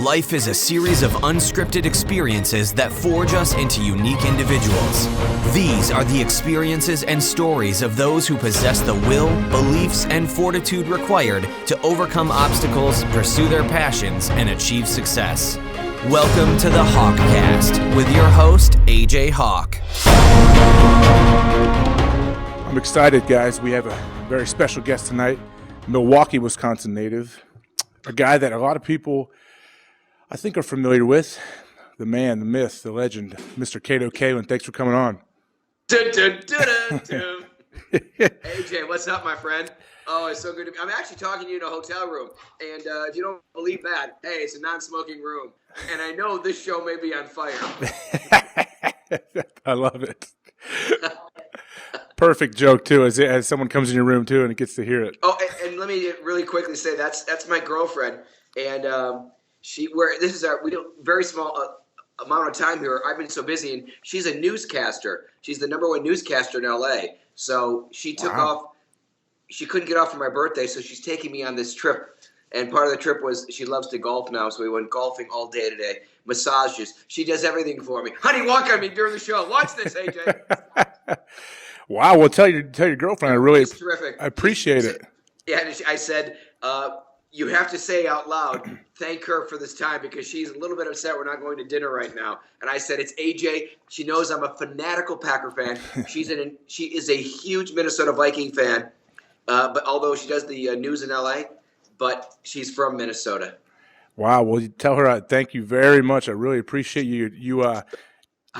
Life is a series of unscripted experiences that forge us into unique individuals. These are the experiences and stories of those who possess the will, beliefs, and fortitude required to overcome obstacles, pursue their passions, and achieve success. Welcome to the HawkCast with your host, AJ Hawk. I'm excited, guys. We have a very special guest tonight, Milwaukee, Wisconsin native, a guy that a lot of people I think are familiar with, the man, the myth, the legend, Mr. Kato Kaelin. Thanks for coming on. AJ, what's up, my friend? Oh, it's so good to be. I'm actually talking to you in a hotel room, and if you don't believe that, hey, it's a non-smoking room, and I know this show may be on fire. I love it. Perfect joke too, as someone comes in your room too, and it gets to hear it. Oh, and let me really quickly say that's my girlfriend, and we do very small amount of time here. I've been so busy, and she's a newscaster. She's the #1 newscaster in LA. So she took off. She couldn't get off for my birthday, so she's taking me on this trip. And part of the trip was she loves to golf now, so we went golfing all day today. Massages. She does everything for me. Honey, walk on me during the show. Watch this, AJ. Wow. Well, tell your girlfriend. It's terrific. I appreciate it. Yeah, and I said, you have to say out loud, thank her for this time, because she's a little bit upset we're not going to dinner right now. And I said, it's AJ. She knows I'm a fanatical Packer fan. She is a huge Minnesota Viking fan, but although she does the news in LA, but she's from Minnesota. Wow. Well, you tell her thank you very much. I really appreciate you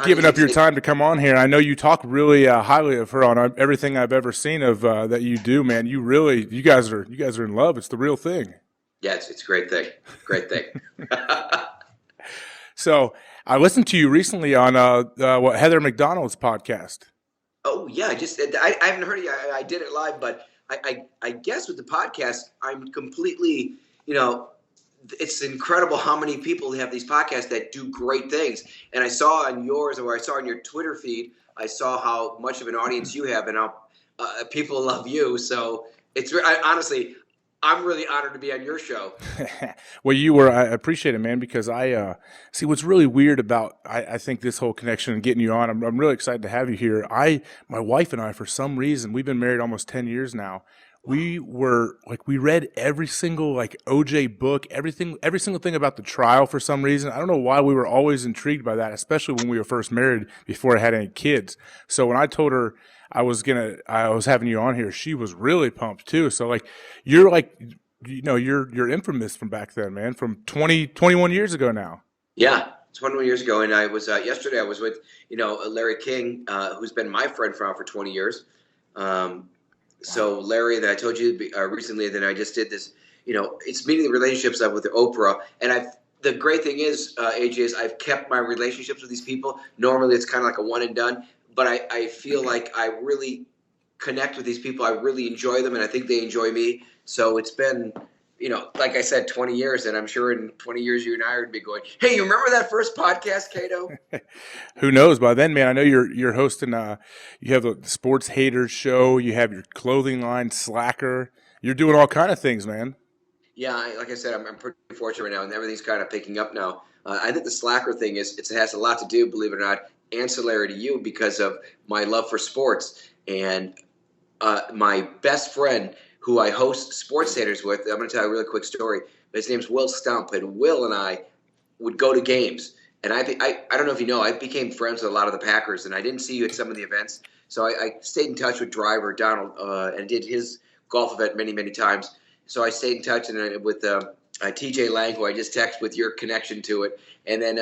giving up your time to come on here. I know you talk really highly of her on everything I've ever seen of that you do, man. You guys are in love. It's the real thing. Yeah, it's a great thing. Great thing. So I listened to you recently on Heather McDonald's podcast. Oh yeah, I haven't heard it. I did it live, but I guess with the podcast, I'm completely, it's incredible how many people have these podcasts that do great things. And I saw on yours, or I saw on your Twitter feed, I saw how much of an audience you have and how people love you. So honestly, I'm really honored to be on your show. Well, I appreciate it, man, because I see what's really weird about, I think, this whole connection and getting you on. I'm really excited to have you here. My wife and I, for some reason, we've been married almost 10 years now. We read every single OJ book, every single thing about the trial for some reason. I don't know why we were always intrigued by that, especially when we were first married before I had any kids. So when I told her I was having you on here, she was really pumped too. So you're infamous from back then, man, from 21 years ago now. Yeah, 21 years ago. And I was, yesterday I was with, Larry King, who's been my friend for 20 years. So Larry, that I told you recently that I just did this, it's meeting the relationships with Oprah. And the great thing is, AJ, is I've kept my relationships with these people. Normally it's kind of like a one and done, but I feel like I really connect with these people. I really enjoy them, and I think they enjoy me. So it's been, like I said, 20 years, and I'm sure in 20 years you and I would be going, hey, you remember that first podcast, Kato? Who knows? By then, man, I know you're hosting. You have the Sports Haters show. You have your clothing line, Slacker. You're doing all kind of things, man. Yeah, like I said, I'm pretty fortunate right now, and everything's kind of picking up now. I think the Slacker thing it has a lot to do, believe it or not, ancillary to you, because of my love for sports. And my best friend, who I host Sports Haters with, I'm going to tell you a really quick story. His name's Will Stump, and Will and I would go to games. And I don't know if you know, I became friends with a lot of the Packers, and I didn't see you at some of the events. So I stayed in touch with Driver Donald and did his golf event many, many times. So I stayed in touch with TJ Lang, who I just texted with your connection to it, and then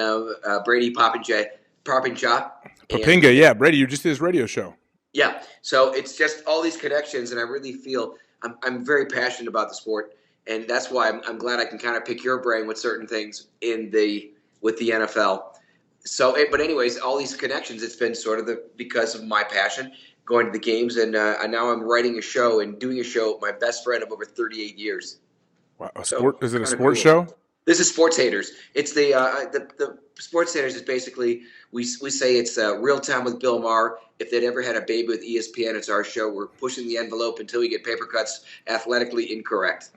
Brady Popinja. Papinga, yeah, Brady, you just did his radio show. Yeah, so it's just all these connections, and I really feel I'm very passionate about the sport, and that's why I'm glad I can kind of pick your brain with certain things with the NFL. So, but anyways, all these connections, it's been sort of because of my passion, going to the games, and now I'm writing a show and doing a show with my best friend of over 38 years. Wow, is it a sports show? This is Sports Haters. It's the Sports Haters is basically we say it's real time with Bill Maher. If they'd ever had a baby with ESPN, it's our show. We're pushing the envelope until we get paper cuts athletically incorrect.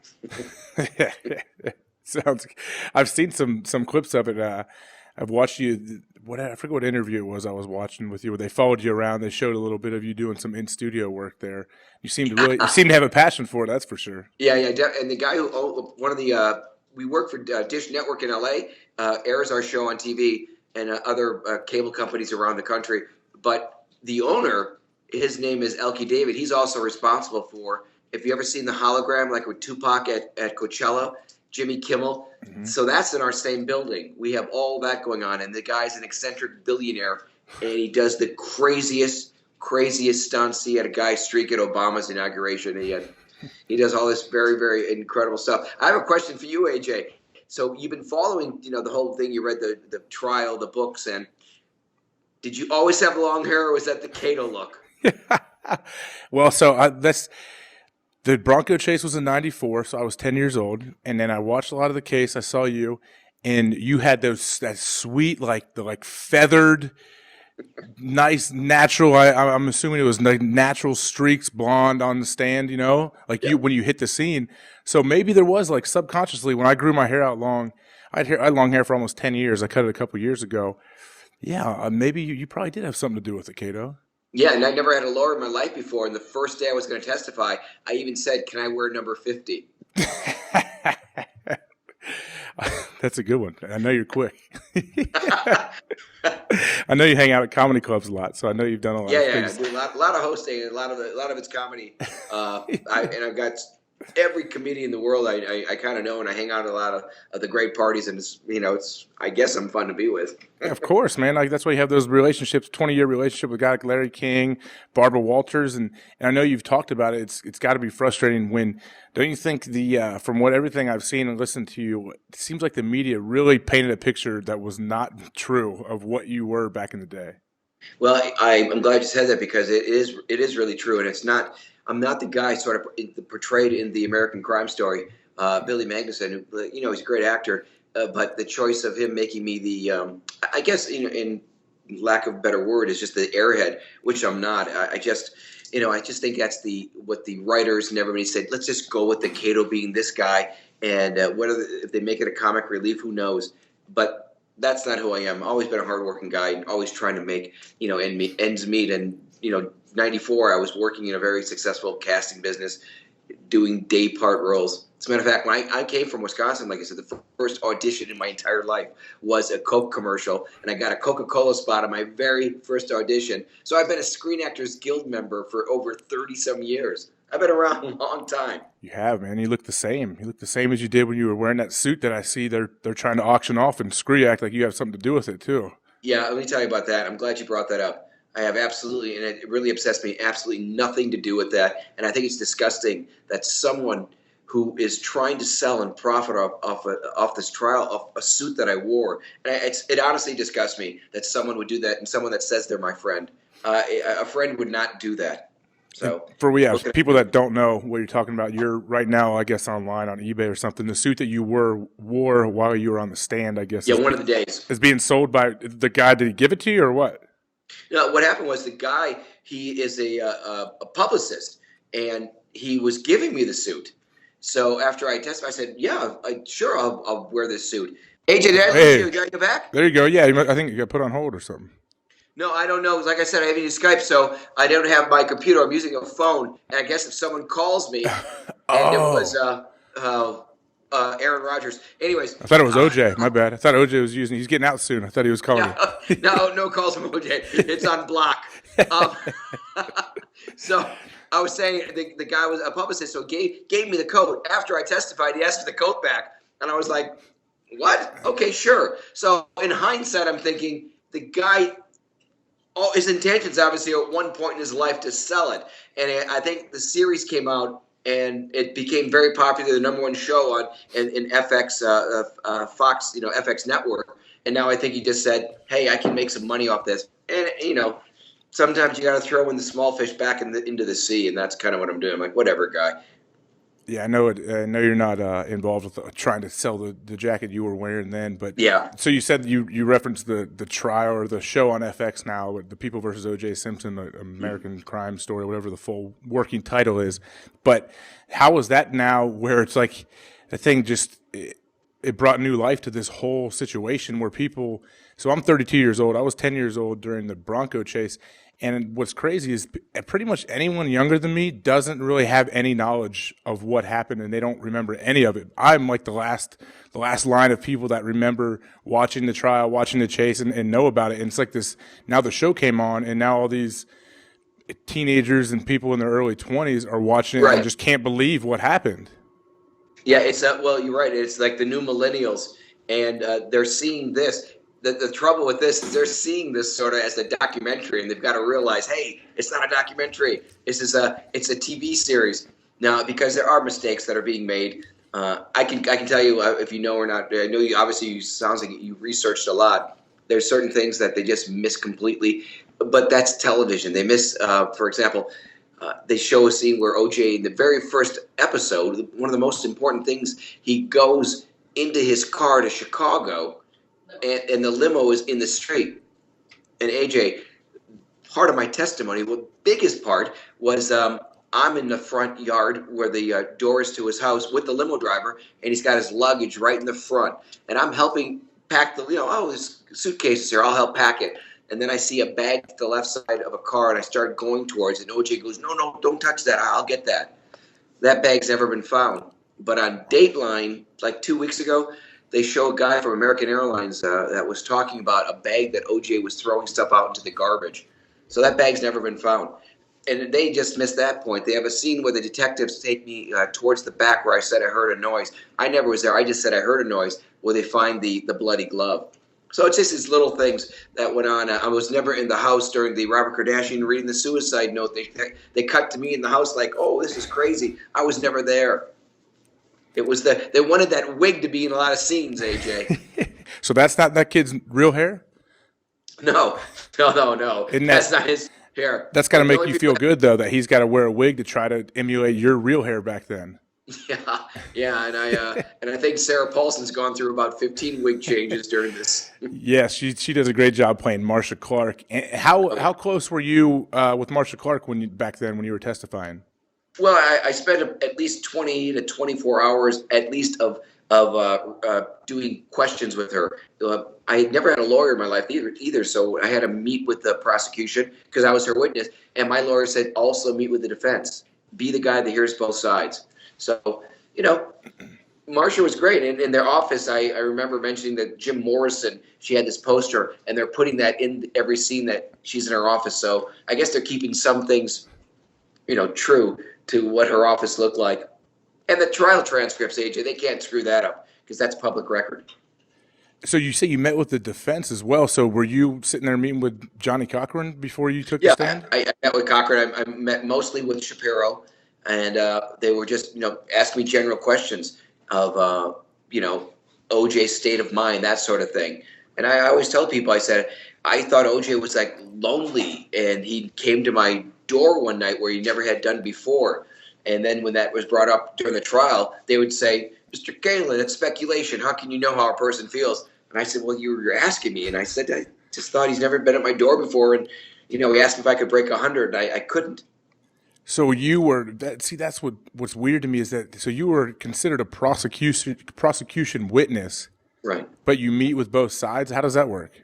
Sounds. I've seen some clips of it. I've watched you. I forget what interview it was I was watching with you, where they followed you around. They showed a little bit of you doing some in studio work there. You seem to have a passion for it. That's for sure. Yeah. And the guy who one of the we work for Dish Network in LA, airs our show on TV and other cable companies around the country. But the owner, his name is Elkie David. He's also responsible for, if you ever seen the hologram, like with Tupac at Coachella, Jimmy Kimmel. Mm-hmm. So that's in our same building. We have all that going on. And the guy's an eccentric billionaire, and he does the craziest stunts. He had a guy streak at Obama's inauguration. He does all this very, very incredible stuff. I have a question for you, AJ. So you've been following, the whole thing. You read the trial, the books, and did you always have long hair, or was that the Kato look? Well, that's the Bronco chase was in '94, so I was 10 years old, and then I watched a lot of the case. I saw you, and you had that sweet, the feathered, nice, natural. I'm assuming it was natural streaks, blonde on the stand. You when you hit the scene. So maybe there was subconsciously when I grew my hair out long. I had long hair for almost 10 years. I cut it a couple years ago. Yeah, maybe you probably did have something to do with it, Kato. Yeah, and I never had a lawyer in my life before. And the first day I was going to testify, I even said, "Can I wear number 50?" That's a good one. I know you're quick. I know you hang out at comedy clubs a lot, so I know you've done a lot of things. Yeah, I do a lot of hosting, and a lot of it's comedy. I've got every comedian in the world I kind of know, and I hang out at a lot of the great parties, and it's I guess I'm fun to be with. Yeah, of course, man. That's why you have those relationships, 20-year relationship with a guy like Larry King, Barbara Walters, and I know you've talked about it. It's got to be frustrating when, don't you think from everything I've seen and listened to you, it seems like the media really painted a picture that was not true of what you were back in the day. Well, I'm glad you said that, because it is really true, and it's not. I'm not the guy sort of portrayed in the American Crime Story, Billy Magnuson, who, he's a great actor, but the choice of him making me the, I guess, in lack of a better word, is just the airhead, which I'm not. I just think that's what the writers and everybody said. Let's just go with the Kato being this guy, and if they make it a comic relief, who knows? But that's not who I am. I've always been a hardworking guy, always trying to make ends meet, and 94, I was working in a very successful casting business, doing day part roles. As a matter of fact, when I came from Wisconsin, like I said, the first audition in my entire life was a Coke commercial, and I got a Coca-Cola spot on my very first audition. So I've been a Screen Actors Guild member for over 30-some years. I've been around a long time. You have, man. You look the same. You look the same as you did when you were wearing that suit that I see they're trying to auction off, and Scree act like you have something to do with it, too. Yeah, let me tell you about that. I'm glad you brought that up. I have absolutely, and it really upsets me, absolutely nothing to do with that. And I think it's disgusting that someone who is trying to sell and profit off this trial of a suit that I wore, and it honestly disgusts me that someone would do that, and someone that says they're my friend. A friend would not do that. So for people that don't know what you're talking about, you're right now, I guess, online on eBay or something. The suit that you wore while you were on the stand, I guess. Yeah, one of the days. Is being sold by the guy. Did he give it to you or what? No, what happened was the guy, he is a publicist, and he was giving me the suit. So after I testified, I said, "Yeah, sure, I'll wear this suit." AJ, did I lose you? Did I go back? There you go. Yeah, I think you got put on hold or something. No, I don't know. Like I said, I haven't used Skype, so I don't have my computer. I'm using a phone, and I guess if someone calls me, and it was Aaron Rodgers. Anyways, I thought it was OJ. My bad. I thought OJ was using. He's getting out soon. I thought he was calling you. No calls from OJ. It's on block. So I was saying the guy was a publicist, so gave me the coat. After I testified, he asked for the coat back, and I was like, "What? Okay, sure." So in hindsight, I'm thinking the guy. His intentions, obviously, at one point in his life to sell it. And I think the series came out, and it became very popular, the number one show in FX, Fox, FX network. And now I think he just said, "Hey, I can make some money off this." And, sometimes you got to throw in the small fish back into the sea, and that's kind of what I'm doing. I'm like, whatever, guy. Yeah, I know it. I know you're not involved with trying to sell the jacket you were wearing then, but yeah. So you said you referenced the trial or the show on FX now, with the People versus OJ Simpson, the American Crime Story, whatever the full working title is. But how is that now? Where it's like the thing just it brought new life to this whole situation where people. So I'm 32 years old. I was 10 years old during the Bronco chase. And what's crazy is pretty much anyone younger than me doesn't really have any knowledge of what happened, and they don't remember any of it. I'm like the last line of people that remember watching the trial, watching the chase, and know about it. And it's like this. Now the show came on, and now all these teenagers and people in their early 20s are watching it and just can't believe what happened. Yeah, it's well, you're right. It's like the new millennials, and they're seeing this. The trouble with this is they're seeing this sort of as a documentary, and they've got to realize, hey, it's not a documentary. It's a TV series now, because there are mistakes that are being made. I can tell you if you know or not. I know you obviously. Sounds like you researched a lot. There's certain things that they just miss completely, but that's television. They miss, for example. They show a scene where OJ, in the very first episode, one of the most important things, he goes into his car to Chicago, and the limo is in the street. And AJ, part of my testimony, well, the biggest part was I'm in the front yard where the door is to his house with the limo driver, and he's got his luggage right in the front. And I'm helping pack his suitcases here. I'll help pack it. And then I see a bag to the left side of a car, and I start going towards it. And OJ goes, no, don't touch that. I'll get that. That bag's never been found. But on Dateline, like 2 weeks ago, they show a guy from American Airlines that was talking about a bag that OJ was throwing stuff out into the garbage. So that bag's never been found. And they just missed that point. They have a scene where the detectives take me towards the back where I said I heard a noise. I never was there. I just said I heard a noise where they find the bloody glove. So it's just these little things that went on. I was never in the house during the Robert Kardashian reading the suicide note. They cut to me in the house like, oh, this is crazy. I was never there. It was they wanted that wig to be in a lot of scenes, AJ. So that's not that kid's real hair? No. That's not his hair. That's got to make you feel good, though, that he's got to wear a wig to try to emulate your real hair back then. Yeah, and I think Sarah Paulson's gone through about 15 wig changes during this. Yes, she does a great job playing Marcia Clark. And how close were you with Marcia Clark back then when you were testifying? Well, I spent at least 20 to 24 hours at least of doing questions with her. I had never had a lawyer in my life either, so I had to meet with the prosecution because I was her witness, and my lawyer said also meet with the defense. Be the guy that hears both sides. So, Marcia was great. In their office, I remember mentioning that Jim Morrison, she had this poster, and they're putting that in every scene that she's in her office. So I guess they're keeping some things, true to what her office looked like. And the trial transcripts, AJ, they can't screw that up because that's public record. So you say you met with the defense as well. So were you sitting there meeting with Johnny Cochran before you took the stand? I met with Cochran. I met mostly with Shapiro. And they were just, asking me general questions of, OJ's state of mind, that sort of thing. And I always tell people, I said, I thought OJ was like lonely, and he came to my door one night where he never had done before. And then when that was brought up during the trial, they would say, Mr. Kaelin, it's speculation. How can you know how a person feels? And I said, well, you're asking me. And I said, I just thought he's never been at my door before. And, he asked me if I could break 100, and I couldn't. So you were that's what's weird to me is that so you were considered a prosecution witness, right? But you meet with both sides. How does that work?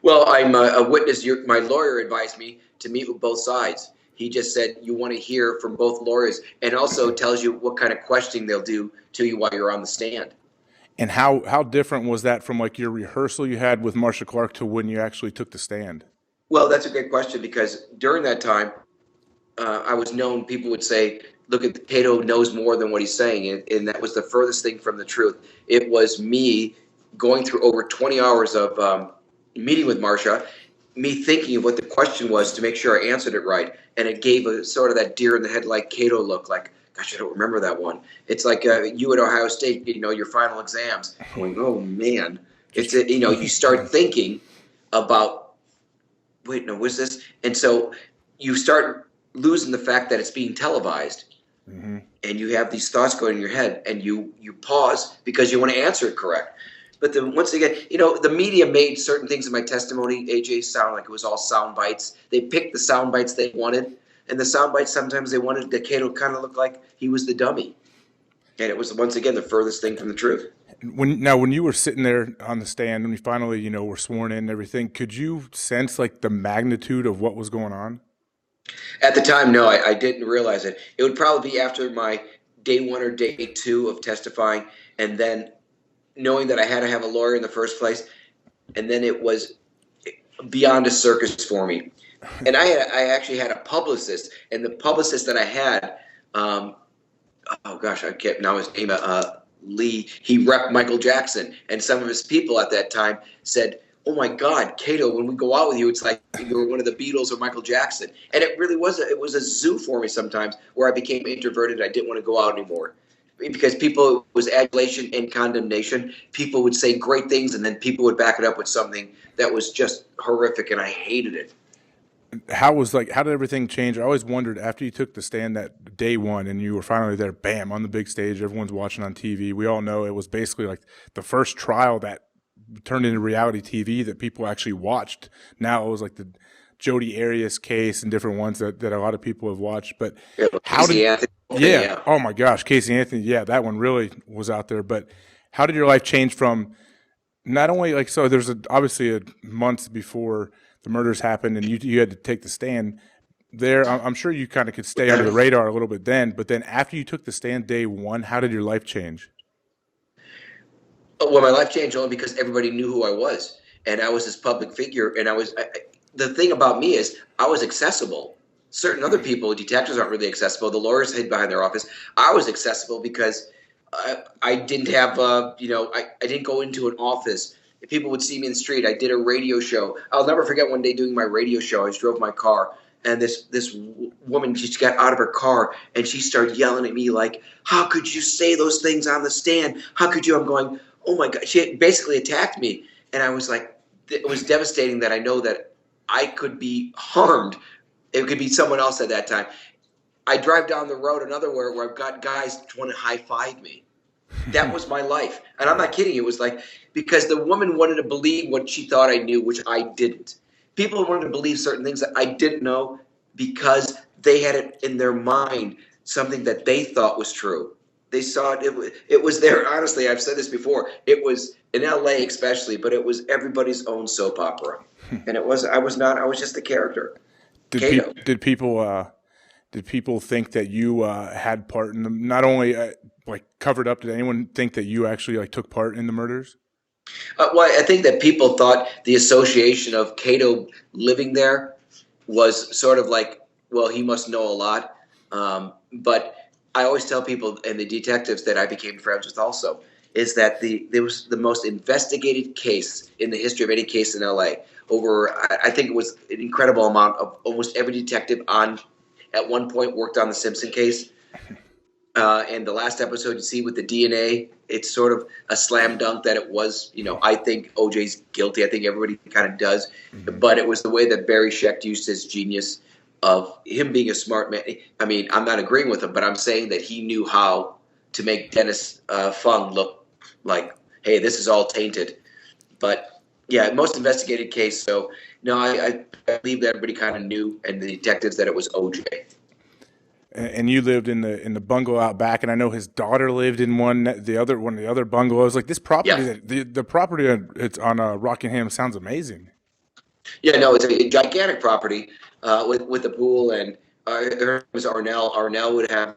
Well, I'm a witness. My lawyer advised me to meet with both sides. He just said you want to hear from both lawyers, and also tells you what kind of questioning they'll do to you while you're on the stand. And how different was that from like your rehearsal you had with Marcia Clark to when you actually took the stand? Well, that's a great question because during that time. I was known, people would say, look at Kato knows more than what he's saying. And that was the furthest thing from the truth. It was me going through over 20 hours of meeting with Marcia, me thinking of what the question was to make sure I answered it right. And it gave a sort of that deer in the headlight Kato look like, gosh, I don't remember that one. It's like you at Ohio State, your final exams going, oh man, it's, you start thinking about, wait, no, what's this? And so you start losing the fact that it's being televised, and you have these thoughts going in your head, and you pause because you want to answer it correct. But then once again, the media made certain things in my testimony, AJ, sound like it was all sound bites. They picked the sound bites they wanted, and the sound bites sometimes they wanted the Kato kind of look like he was the dummy, and it was once again the furthest thing from the truth. When you were sitting there on the stand, when you finally, were sworn in and everything, could you sense like the magnitude of what was going on? At the time, no, I didn't realize it. It would probably be after my day one or day two of testifying, and then knowing that I had to have a lawyer in the first place, and then it was beyond a circus for me. And I actually had a publicist, and the publicist that I had, oh gosh, I can't now his name, Lee. He repped Michael Jackson, and some of his people at that time said, "Oh my God, Kato, when we go out with you, it's like you were one of the Beatles or Michael Jackson." And it really was. It was a zoo for me sometimes, where I became introverted. I didn't want to go out anymore because people, it was adulation and condemnation. People would say great things, and then people would back it up with something that was just horrific, and I hated it. How did everything change? I always wondered after you took the stand that day one and you were finally there, bam, on the big stage, everyone's watching on TV. We all know it was basically like the first trial that turned into reality TV that people actually watched. Now it was like the Jodi Arias case and different ones that a lot of people have watched. But Yeah. oh my gosh, Casey Anthony, yeah, that one really was out there. But how did your life change from not only there's obviously months before the murders happened and you had to take the stand there. I'm sure you kind of could stay under the radar a little bit then, but then after you took the stand day one, how did your life change? Well, my life changed only because everybody knew who I was, and I was this public figure. And the thing about me is I was accessible. Certain other people, detectives, aren't really accessible. The lawyers hid behind their office. I was accessible because I didn't have, I didn't go into an office. If people would see me in the street, I did a radio show. I'll never forget one day doing my radio show. I just drove my car, and this woman just got out of her car, and she started yelling at me like, "How could you say those things on the stand? How could you?" I'm going, "Oh my God." She basically attacked me. And I was like, it was devastating that I know that I could be harmed. It could be someone else at that time. I drive down the road another where I've got guys want to high five me. That was my life. And I'm not kidding. It was like, because the woman wanted to believe what she thought I knew, which I didn't. People wanted to believe certain things that I didn't know because they had it in their mind, something that they thought was true. They saw it. It was there. Honestly, I've said this before. It was in L.A. especially, but it was everybody's own soap opera. And it was. I was just a character. Did people think that you had part in them? Not only covered up. Did anyone think that you actually took part in the murders? Well, I think that people thought the association of Kato living there was sort of like, well, he must know a lot. But I always tell people, and the detectives that I became friends with also, is that there was the most investigated case in the history of any case in L.A. I think it was an incredible amount of almost every detective at one point worked on the Simpson case. And the last episode you see with the DNA, it's sort of a slam dunk that it was, I think OJ's guilty. I think everybody kind of does. Mm-hmm. But it was the way that Barry Schecht used his genius of him being a smart man. I mean, I'm not agreeing with him, but I'm saying that he knew how to make Dennis Fung look like, hey, this is all tainted. But, yeah, most investigated case. So, no, I believe that everybody kind of knew, and the detectives, that it was OJ. And you lived in the bungalow out back, and I know his daughter lived in one of the other bungalows. Like this property, yeah. the property it's on Rockingham sounds amazing. Yeah, no, it's a gigantic property with a pool, and her name was Arnell. Arnell would have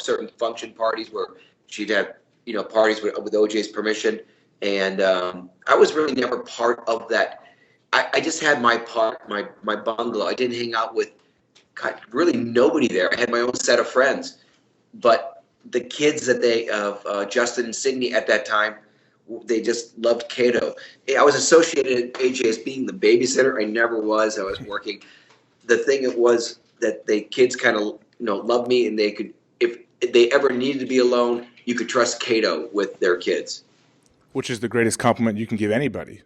certain function parties where she'd have parties with OJ's permission, and I was really never part of that. I just had my part, my bungalow. I didn't hang out with really nobody there. I had my own set of friends, but the kids that Justin and Sydney at that time, they just loved Kato. I was associated at AJ as being the babysitter. I never was. I was working. The thing it was that the kids kind of loved me, and they could, if they ever needed to be alone, you could trust Kato with their kids. Which is the greatest compliment you can give anybody.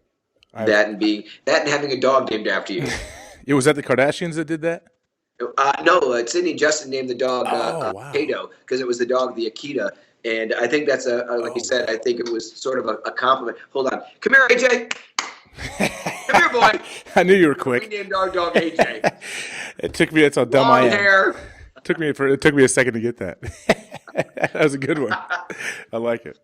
That and having a dog named after you. Was that the Kardashians that did that? No, Sydney and Justin named the dog Kato because it was the dog, the Akita. And I think that's like you said, I think it was sort of a compliment. Hold on. Come here, AJ. Come here, boy. I knew you were quick. We named our dog AJ. It took me, that's how dumb I am. Hair. It took me a second to get that. That was a good one. I like it.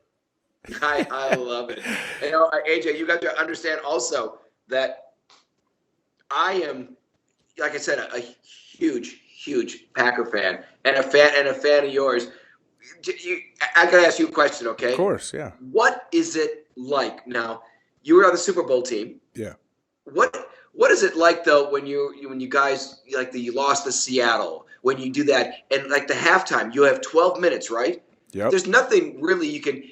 I love it. You know, AJ, you got to understand also that I am, like I said, a huge Packer fan and a fan of yours. I got to ask you a question, okay? Of course, yeah. What is it like now? You were on the Super Bowl team. Yeah. What is it like though when you guys like you lost to Seattle, when you do that and like the halftime you have 12 minutes, right? Yep. There's nothing really you can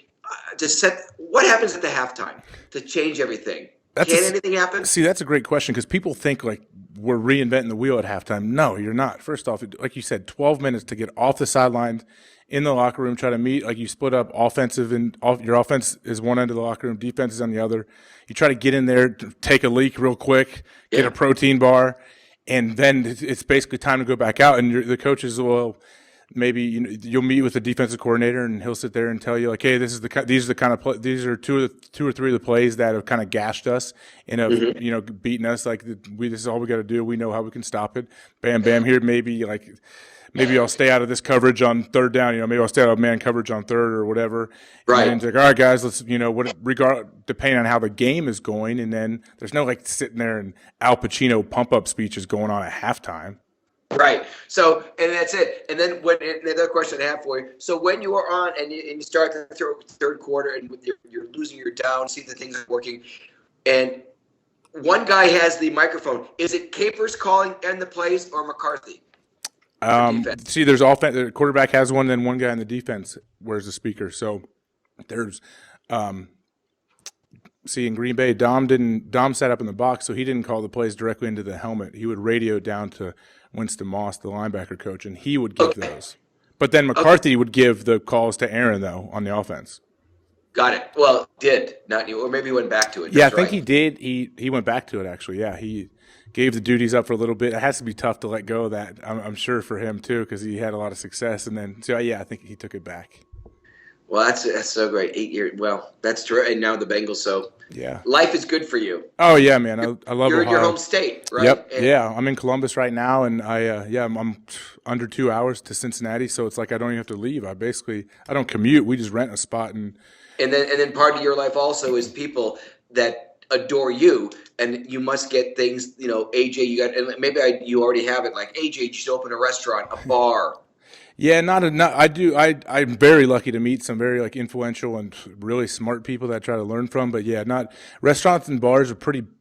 just set. What happens at the halftime to change everything? Can anything happen? See, that's a great question because people think like we're reinventing the wheel at halftime. No, you're not. First off, like you said, 12 minutes to get off the sidelines, in the locker room, try to meet, like you split up offensive and your offense is one end of the locker room, defense is on the other. You try to get in there, take a leak real quick, get a protein bar, and then it's basically time to go back out. And the coaches will maybe you'll meet with the defensive coordinator and he'll sit there and tell you like, hey, these are the kind of these are two or three of the plays that have kind of gashed us and have beaten us. Like this is all we got to do. We know how we can stop it. Bam, bam. Here maybe I'll stay out of this coverage on third down. Maybe I'll stay out of man coverage on third or whatever. Right. And it's like, all right, guys, let's, depending on how the game is going. And then there's no like sitting there and Al Pacino pump up speeches going on at halftime. Right. So, and that's it. And then the other question I have for you. So when you are on and you start the third quarter and you're losing your down, see that things are working, and one guy has the microphone. Is it Capers calling end the plays or McCarthy? See, there's offense. The quarterback has one, then one guy in the defense wears the speaker. So there's, in Green Bay, Dom sat up in the box, so he didn't call the plays directly into the helmet. He would radio down to Winston Moss, the linebacker coach, and he would give those. But then McCarthy would give the calls to Aaron though on the offense. Got it. Well, not you, or maybe he went back to it. Yeah, I think he did. He went back to it actually. Yeah, he gave the duties up for a little bit. It has to be tough to let go of that, I'm sure, for him too, because he had a lot of success. And then, so yeah, I think he took it back. Well, that's so great. 8 years. Well, that's true. And now the Bengals. So yeah, life is good for you. Oh yeah, man. I love your Ohio. home state, right? Yep. Yeah, I'm in Columbus right now, and I'm under 2 hours to Cincinnati, so it's like I don't even have to leave. I don't commute. We just rent a spot and then part of your life also is people that adore you, and you must get things. AJ, you got, and maybe you already have it. Like AJ, you should open a restaurant, a bar. Yeah, I do. I'm very lucky to meet some very like influential and really smart people that I try to learn from. But yeah, not restaurants and bars are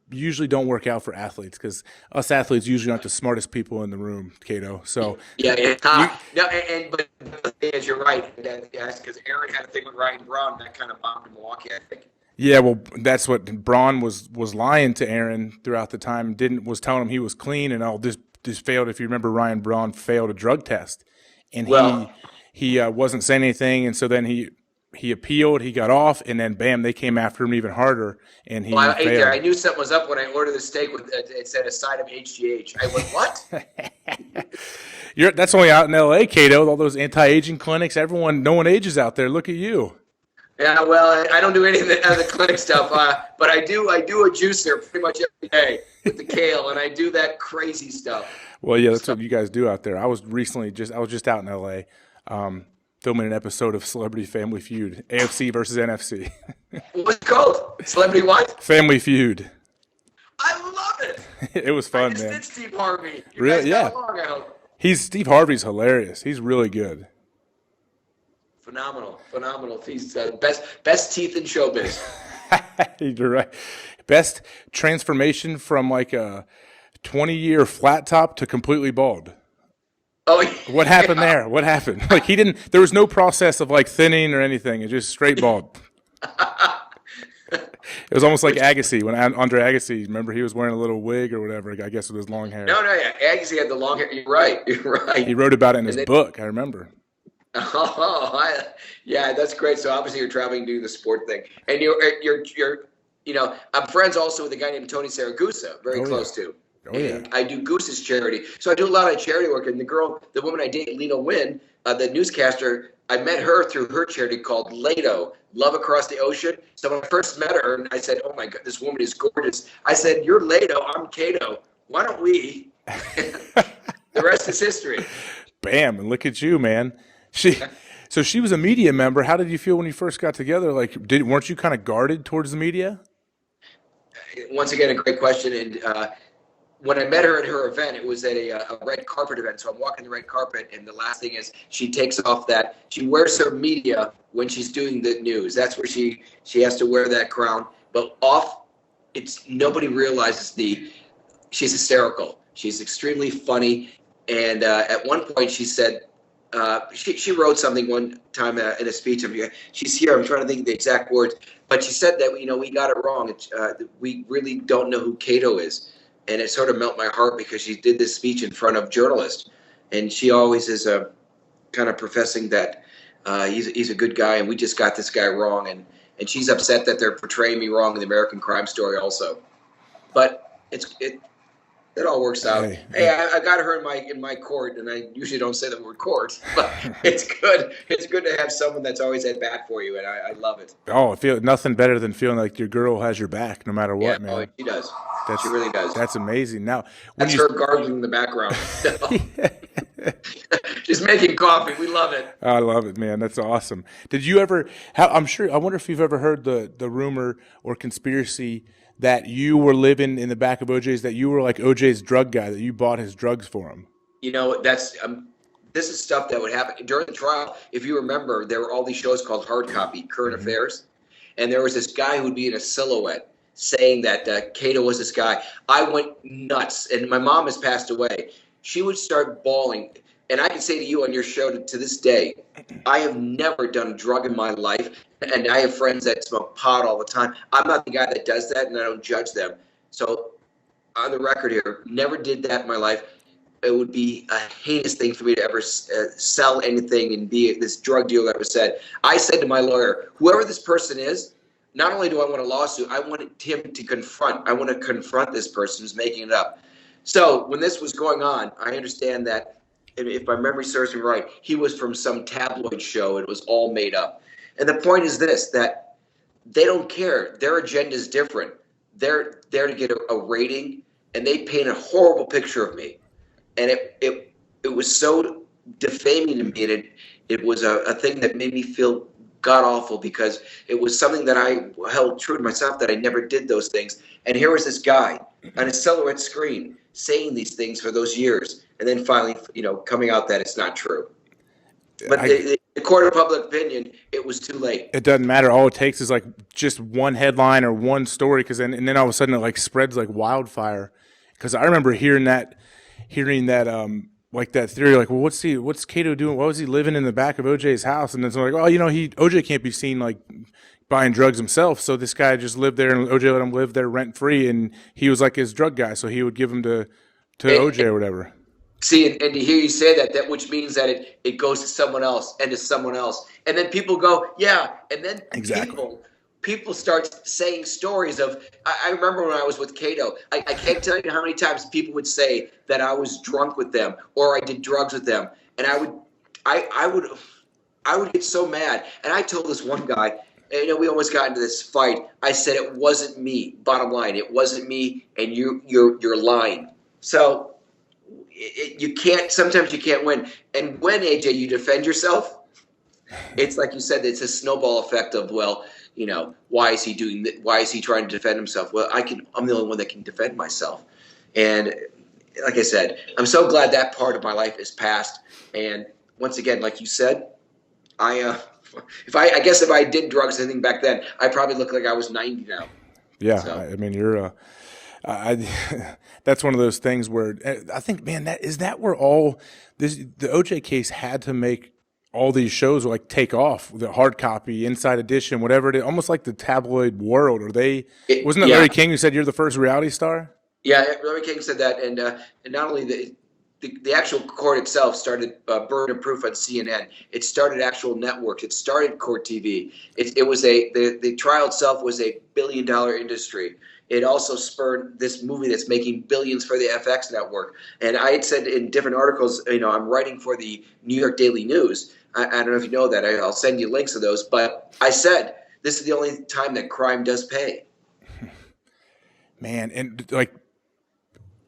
usually don't work out for athletes because us athletes usually aren't the smartest people in the room, Kato. So but the thing is, you're right. Because Aaron had a thing with Ryan Braun that kind of bombed in Milwaukee, I think. Yeah, well, that's what Braun was lying to Aaron throughout the time. Was telling him he was clean and all this failed. If you remember, Ryan Braun failed a drug test. And he wasn't saying anything, and so then he appealed, he got off, and then bam, they came after him even harder, and failed. I knew something was up when I ordered the steak with it said a side of HGH. I went, what? That's only out in L.A., Kato. All those anti-aging clinics, no one ages out there. Look at you. Yeah, well, I don't do any of the clinic stuff, but I do a juicer pretty much every day with the kale, and I do that crazy stuff. Well, yeah, that's what you guys do out there. I was just out in L.A. Filming an episode of Celebrity Family Feud, AFC versus NFC. What's it called? Celebrity what? Family Feud. I love it. It was fun, man. It's Steve Harvey. Really? Yeah. Long, I hope. Steve Harvey's hilarious. He's really good. Phenomenal. He's best teeth in showbiz. You're right. Best transformation from like a 20-year flat top to completely bald. Oh, yeah. What happened there? What happened? Like there was no process of like thinning or anything. It's just straight bald. It was almost like Agassi when Andre Agassi, remember he was wearing a little wig or whatever, I guess with his long hair. No, yeah. Agassi had the long hair. You're right. He wrote about it in his book, I remember. Yeah, that's great. So obviously you're traveling to do the sport thing. And you're I'm friends also with a guy named Tony Saragusa, very close to. Oh, yeah. I do Goose's charity. So I do a lot of charity work. And the woman I date, Lena Wynn, the newscaster, I met her through her charity called Lato, Love Across the Ocean. So when I first met her, and I said, oh, my God, this woman is gorgeous. I said, you're Lato, I'm Kato. Why don't we? The rest is history. Bam, and look at you, man. So she was a media member. How did you feel when you first got together? Like, weren't you kind of guarded towards the media? Once again, a great question. And when I met her at her event, it was at a red carpet event. So I'm walking the red carpet, and the last thing is she takes off that. She wears her media when she's doing the news. That's where she has to wear that crown. But off, nobody realizes she's hysterical. She's extremely funny. And at one point, she said, she wrote something one time in a speech. She's here. I'm trying to think of the exact words. But she said that, we got it wrong. We really don't know who Kato is. And it sort of melted my heart because she did this speech in front of journalists. And she always is kind of professing that he's a good guy and we just got this guy wrong. And she's upset that they're portraying me wrong in the American Crime Story also. But it all works out. Hey, I got her in my court, and I usually don't say the word court, but it's good. It's good to have someone that's always at bat for you, and I love it. Oh, I feel nothing better than feeling like your girl has your back no matter what, man. Oh, she does. She really does. That's amazing. Now, that's her gargling in the background. She's making coffee. We love it. I love it, man. That's awesome. Did you ever? I wonder if you've ever heard the rumor or conspiracy that you were living in the back of OJ's, that you were like OJ's drug guy, that you bought his drugs for him. That's this is stuff that would happen during the trial. If you remember, there were all these shows called Hard Copy, Current Affairs, and there was this guy who would be in a silhouette saying that Kato was this guy. I went nuts, and my mom has passed away. She would start bawling. And I can say to you on your show to this day, I have never done a drug in my life, and I have friends that smoke pot all the time. I'm not the guy that does that, and I don't judge them. So on the record here, never did that in my life. It would be a heinous thing for me to ever sell anything and be this drug dealer that was said. I said to my lawyer, whoever this person is, not only do I want a lawsuit, I wanted him to confront. I want to confront this person who's making it up. So when this was going on, I understand that, if my memory serves me right, he was from some tabloid show. It was all made up. And the point is this, that they don't care. Their agenda is different. They're there to get a rating, and they paint a horrible picture of me. And it was so defaming to me, and it was a thing that made me feel god-awful because it was something that I held true to myself, that I never did those things. And here was this guy on a silhouette screen saying these things for those years. And then finally, coming out that it's not true. But the court of public opinion, it was too late. It doesn't matter. All it takes is like just one headline or one story, and then all of a sudden it like spreads like wildfire. Because I remember hearing that like that theory, like, well, what's Kato doing? Why was he living in the back of OJ's house? And then it's like, oh, OJ can't be seen like buying drugs himself, so this guy just lived there, and OJ let him live there rent free, and he was like his drug guy, so he would give him to OJ or whatever. See, and to hear you say that which means that it goes to someone else and to someone else. And then people go, yeah. And then exactly. people start saying stories of, I remember when I was with Kato, I can't tell you how many times people would say that I was drunk with them or I did drugs with them. And I would get so mad. And I told this one guy, and, we almost got into this fight. I said, it wasn't me. Bottom line, it wasn't me. And you're lying. So, sometimes you can't win. And when, AJ, you defend yourself, it's like you said, it's a snowball effect of, well, why is he doing that? Why is he trying to defend himself? Well, I'm the only one that can defend myself. And like I said, I'm so glad that part of my life is past. And once again, like you said, if I did drugs or anything back then, I probably look like I was 90 now. Yeah. So. I mean, you're, that's one of those things where I think, man, that where all the OJ case had to make all these shows like take off, the hard copy, inside edition, whatever it is, almost like the tabloid world. Wasn't it Larry King who said you're the first reality star? Yeah, Larry King said that, and not only the actual court itself started burden of proof on CNN. It started actual networks. It started court TV. It was the trial itself was $1 billion industry. It also spurred this movie that's making billions for the FX network. And I had said in different articles, I'm writing for the New York Daily News. I don't know if you know that. I'll send you links to those. But I said this is the only time that crime does pay. Man, and like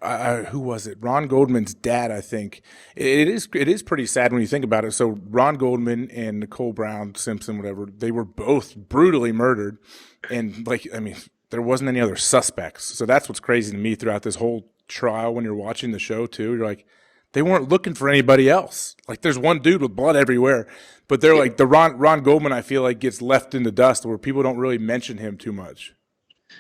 who was it? Ron Goldman's dad, I think. It is pretty sad when you think about it. So Ron Goldman and Nicole Brown Simpson, whatever, they were both brutally murdered, and there wasn't any other suspects. So that's what's crazy to me throughout this whole trial. When you're watching the show too, you're like, they weren't looking for anybody else. Like, there's one dude with blood everywhere, but they're like, the Ron Goldman, I feel like, gets left in the dust where people don't really mention him too much.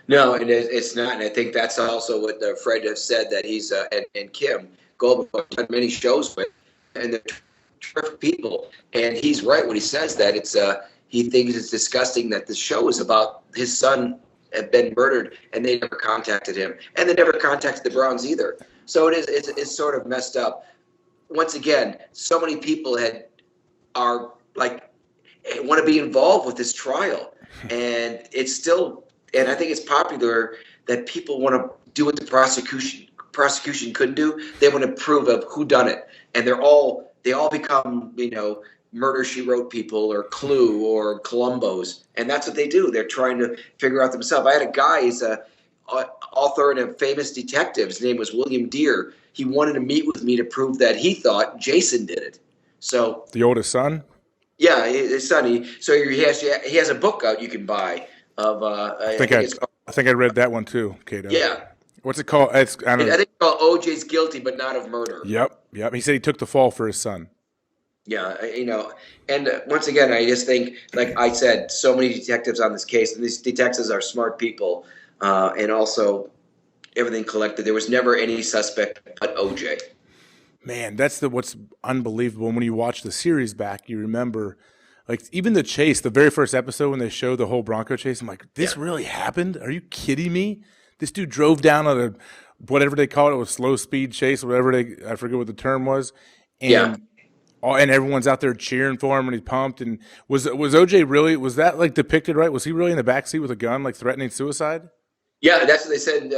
No, and it's not. And I think that's also what Fred has said, that he's and Kim Goldman have done many shows with, and they're terrific people. And he's right when he says that he thinks it's disgusting that the show is about his son had been murdered, and they never contacted him, and they never contacted the Browns either. So it's sort of messed up. Once again, so many people are like want to be involved with this trial, and it's still. And I think it's popular that people want to do what the prosecution couldn't do. They want to prove of who done it, and they all become Murder, She Wrote people or Clue or Columbos, and that's what they do. They're trying to figure out themselves. I had a guy, he's a author and a famous detective. His name was William Deere. He wanted to meet with me to prove that he thought Jason did it. So the oldest son. Yeah, his son. He has a book out you can buy. I think I read that one too, Kato. Yeah. What's it called? I think it's called OJ's Guilty but Not of Murder. Yep. He said he took the fall for his son. Yeah, and once again, I just think, like I said, so many detectives on this case, and these detectives are smart people, and also everything collected. There was never any suspect but OJ. Man, that's what's unbelievable. When you watch the series back, you remember. Like, even the chase, the very first episode when they show the whole Bronco chase, I'm like, this really happened? Are you kidding me? This dude drove down on whatever they call it, a slow speed chase, I forget what the term was. And and everyone's out there cheering for him and he's pumped. And was OJ really, was that like depicted right? Was he really in the backseat with a gun, like threatening suicide? Yeah, that's what they said.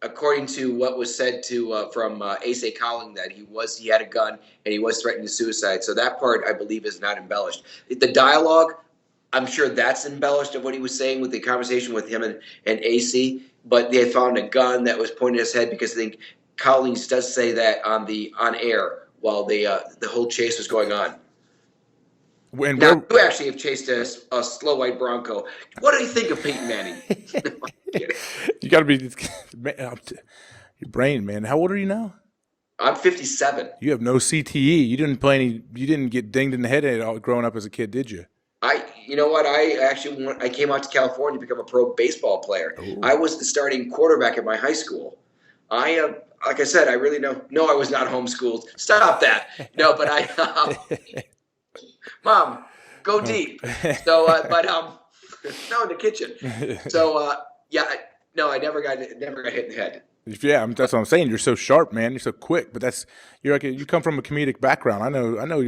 According to what was said from OJ Kaelin, that he had a gun and he was threatening suicide. So that part, I believe, is not embellished. The dialogue, I'm sure that's embellished of what he was saying with the conversation with him and AC. But they found a gun that was pointed at his head, because I think Kaelin does say that on air while the whole chase was going on. Now, you actually have chased a slow white Bronco. What do you think of Peyton Manning? You got to be your brain, man. How old are you now? I'm 57. You have no CTE. You didn't get dinged in the head at all growing up as a kid, did you? You know what? I came out to California to become a pro baseball player. Ooh. I was the starting quarterback at my high school. Like I said, I really know. No, I was not homeschooled. Stop that. No, but Mom, go deep. So, no, in the kitchen. So, I never got hit in the head. Yeah, that's what I'm saying. You're so sharp, man. You're so quick. But you come from a comedic background. I know.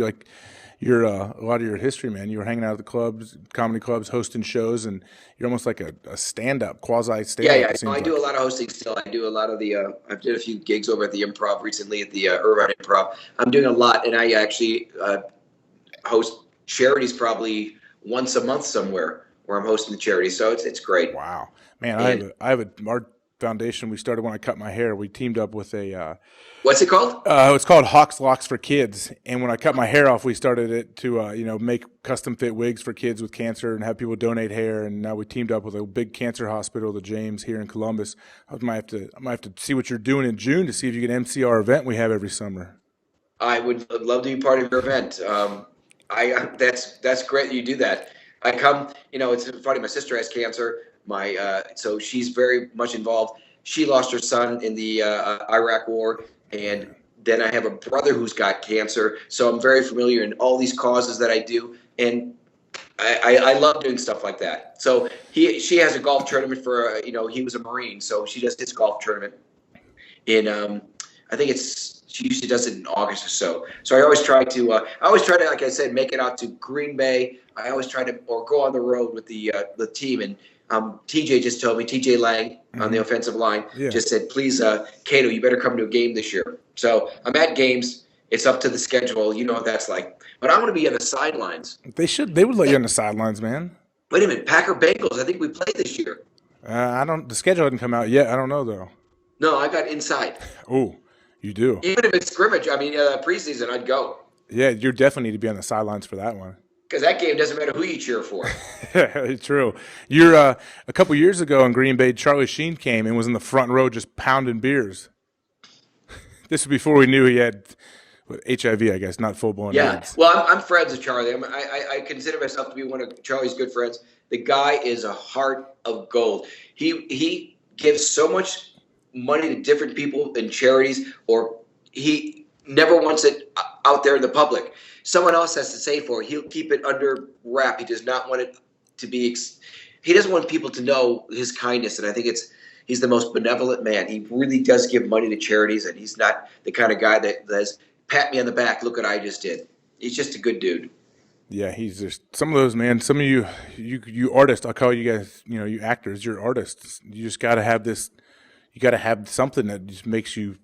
You're a lot of your history, man. You were hanging out at the clubs, comedy clubs, hosting shows, and you're almost like a stand-up, quasi stand-up. Yeah. I do a lot of hosting still. I do a lot of I did a few gigs over at the Improv recently, at the Irvine Improv. I'm doing a lot, and I actually host charities probably once a month somewhere where I'm hosting the charity. So it's great. Wow, man. I have our foundation we started when I cut my hair. We teamed up with a what's it called? It's called HawkCast for Kids. And when I cut my hair off, we started it to make custom fit wigs for kids with cancer and have people donate hair. And now we teamed up with a big cancer hospital, the James, here in Columbus. I might have to see what you're doing in June to see if you can MC our event we have every summer. I would love to be part of your event. That's great that you do that. I come, it's funny. My sister has cancer. So she's very much involved. She lost her son in the Iraq War, and then I have a brother who's got cancer. So I'm very familiar in all these causes that I do, and I love doing stuff like that. So she has a golf tournament for he was a Marine, so she does his golf tournament in I think she usually does it in August or so. So I always try to like I said, make it out to Green Bay. I always try to go on the road with the team. And TJ just told me, TJ Lang on the offensive line just said, please, Kato, you better come to a game this year. So I'm at games. It's up to the schedule. You know what that's like. But I want to be on the sidelines. They would let you on the sidelines, man. Wait a minute. Packer Bengals. I think we play this year. The schedule hasn't come out yet. I don't know though. No, I got inside. Oh, you do. Even if it's scrimmage, I mean, preseason, I'd go. Yeah, you definitely need to be on the sidelines for that one. Because that game doesn't matter who you cheer for. True. You're a couple years ago in Green Bay, Charlie Sheen came and was in the front row just pounding beers. This was before we knew he had HIV, I guess, not full-blown AIDS. Well, I'm friends with Charlie. I consider myself to be one of Charlie's good friends. The guy is a heart of gold. He gives so much money to different people and charities, or he never wants it out there in the public. Someone else has to say for it. He'll keep it under wrap. He does not want it to be. He doesn't want people to know his kindness, and I think he's the most benevolent man. He really does give money to charities, and he's not the kind of guy that says, "Pat me on the back. Look what I just did." He's just a good dude. Yeah, he's just some of those, man. Some of you artists. I'll call you guys. You actors. You're artists. You just got to have this. You got to have something that just makes you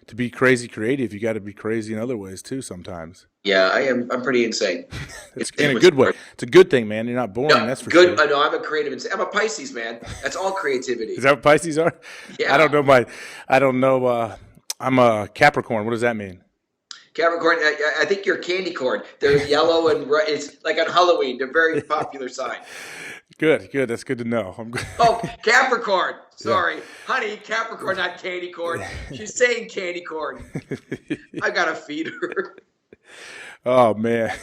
to be crazy creative. You got to be crazy in other ways too. Sometimes. Yeah, I am. I'm pretty insane. It's in a good way. It's a good thing, man. You're not boring. No, that's for good. sure. No, I'm a creative. I'm a Pisces, man. That's all creativity. Is that what Pisces are? Yeah. I don't know. I'm a Capricorn. What does that mean? Capricorn. I think you're candy corn. They're yellow and red. It's like on Halloween. They're very popular sign. Good. That's good to know. I'm good. Oh, Capricorn. Sorry. Honey, Capricorn, not candy corn. She's saying candy corn. I got to feed her. Oh, man.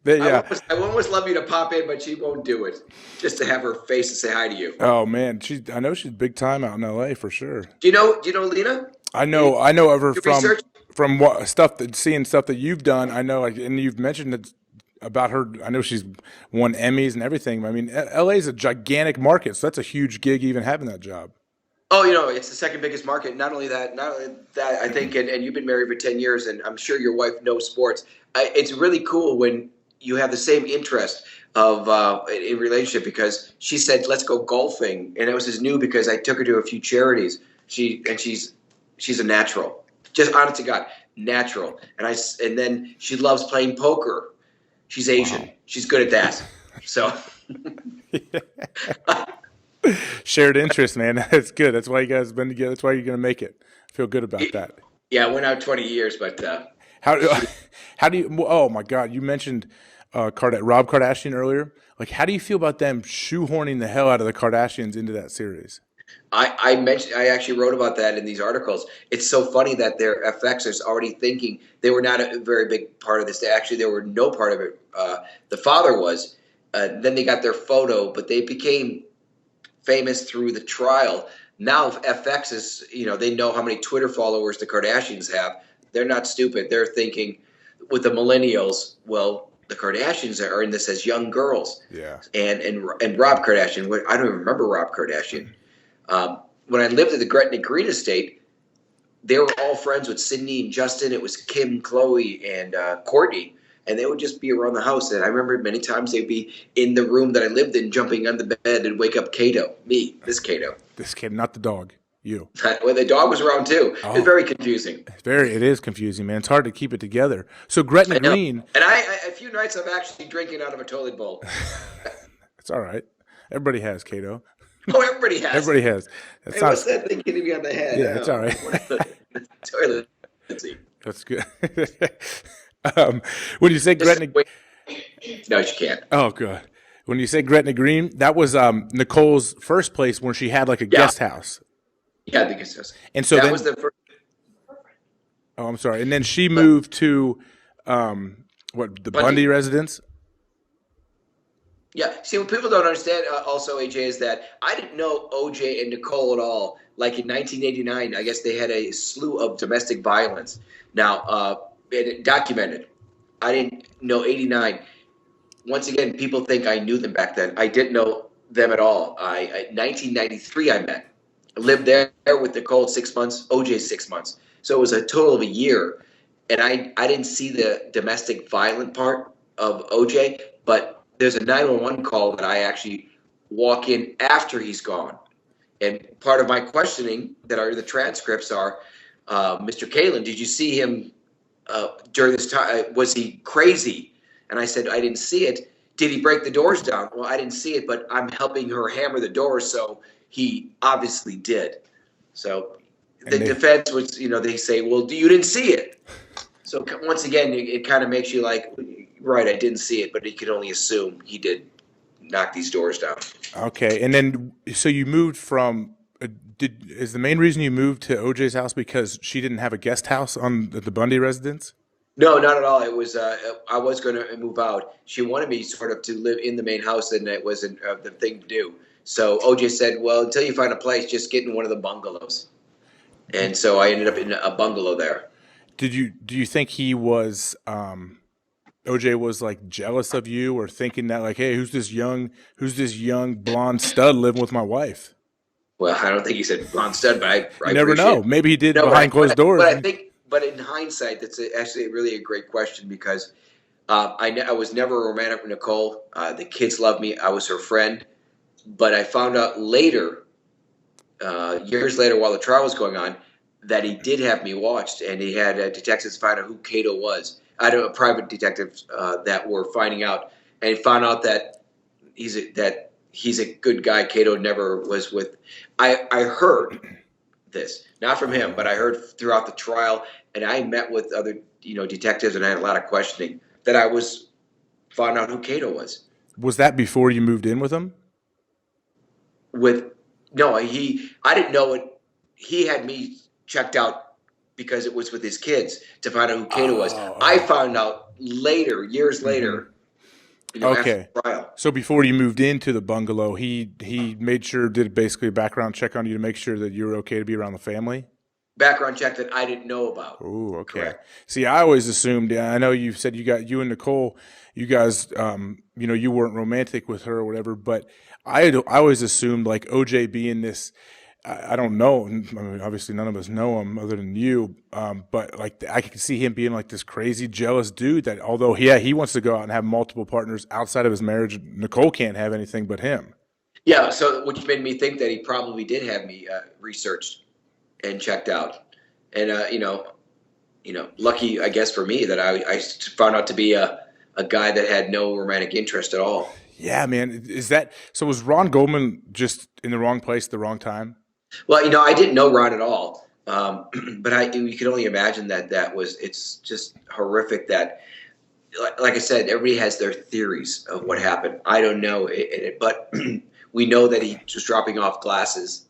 Yeah. I almost love you to pop in, but she won't do it. Just to have her face and say hi to you. Oh, man. Mm-hmm. I know she's big time out in L.A. for sure. Do you know Lena? I know of her from seeing stuff that you've done. I know, and you've mentioned it about her. I know she's won Emmys and everything. I mean, LA is a gigantic market, so that's a huge gig even having that job. Oh, it's the second biggest market. Not only that, I think, and you've been married for 10 years, and I'm sure your wife knows sports. It's really cool when you have the same interest of in relationship, because she said, let's go golfing. And it was just new because I took her to a few charities. She's a natural, just honest to God, natural. And then she loves playing poker. She's Asian. Wow. She's good at that. So shared interest, man. That's good. That's why you guys have been together. That's why you're going to make it. I feel good about that. Yeah, I went out 20 years, but how do you? Oh my God, you mentioned Rob Kardashian earlier. Like, how do you feel about them shoehorning the hell out of the Kardashians into that series? I actually wrote about that in these articles. It's so funny that their FXers already thinking they were not a very big part of this. They were no part of it. The father was. Then they got their photo, but they became famous through the trial. Now FX is, they know how many Twitter followers the Kardashians have. They're not stupid. They're thinking with the millennials, well, the Kardashians are in this as young girls. Yeah. And Rob Kardashian, I don't even remember Rob Kardashian. When I lived at the Gretna Green estate, they were all friends with Sydney and Justin. It was Kim, Chloe, and Courtney. And they would just be around the house. And I remember many times they'd be in the room that I lived in, jumping on the bed and wake up Kato. This Kato. This kid, not the dog. You. Well, the dog was around too. Oh. It's very confusing. It is confusing, man. It's hard to keep it together. So Gretna Green. And a few nights I'm actually drinking out of a toilet bowl. It's all right. Everybody has, Kato. Oh, everybody has. Everybody has. Hey, what's that thing hitting me on the head? Yeah, it's all right. Toilet. That's good. When you say Gretna, no, you can't. Oh, good. When you say Gretna Green, that was Nicole's first place where she had like a guest house. Yeah, the guest house. And so that was the first. Oh, I'm sorry. And then she moved to the Bundy residence. Yeah. See, what people don't understand also, AJ, is that I didn't know OJ and Nicole at all. Like in 1989, I guess they had a slew of domestic violence. Now, it documented. I didn't know 89. Once again, people think I knew them back then. I didn't know them at all. 1993, I met. I lived there with Nicole 6 months, OJ 6 months. So it was a total of a year. And I didn't see the domestic violent part of OJ, but there's a 911 call that I actually walk in after he's gone. And part of my questioning that are the transcripts are, Mr. Kaelin, did you see him during this time? Was he crazy? And I said, I didn't see it. Did he break the doors down? Well, I didn't see it, but I'm helping her hammer the doors, so he obviously did. So the defense was, they say, well, you didn't see it. So once again, it kind of makes you like, right, I didn't see it, but he could only assume he did knock these doors down. Okay, and then so you moved from. Is the main reason you moved to OJ's house because she didn't have a guest house on the Bundy residence? No, not at all. It was I was going to move out. She wanted me sort of to live in the main house, and it wasn't the thing to do. So OJ said, "Well, until you find a place, just get in one of the bungalows." And so I ended up in a bungalow there. Do you think he was OJ was like jealous of you, or thinking that like, hey, who's this young blonde stud living with my wife? Well, I don't think he said blonde stud, but I you never know. Maybe he did behind closed doors. But in hindsight, that's actually really a great question because I was never romantic with Nicole. The kids loved me. I was her friend. But I found out later, years later, while the trial was going on, that he did have me watched, and he had detectives find out who Kato was. I had private detectives that were finding out, and he found out that he's a good guy. Kato never was with. I heard this, not from him, but I heard throughout the trial, and I met with other detectives, and I had a lot of questioning that I found out who Kato was. Was that before you moved in with him? I didn't know it. He had me checked out because it was with his kids to find out who Kato was. I found out later, years later. Okay. After the trial. So before you moved into the bungalow, he made sure, did basically a background check on you to make sure that you were okay to be around the family? Background check that I didn't know about. Oh, okay. Correct. See, I always assumed, I know you said you and Nicole, you guys, you weren't romantic with her or whatever, but I always assumed like OJ being this, I don't know. I mean, obviously none of us know him other than you. But like I could see him being like this crazy jealous dude that although he wants to go out and have multiple partners outside of his marriage, Nicole can't have anything but him. Yeah. So which made me think that he probably did have me researched and checked out. And, lucky, I guess, for me that I found out to be a guy that had no romantic interest at all. Yeah, man. So was Ron Goldman just in the wrong place at the wrong time? Well, I didn't know Ron at all, but you could only imagine it's just horrific that, like I said, everybody has their theories of what happened. I don't know, but we know that he was dropping off glasses,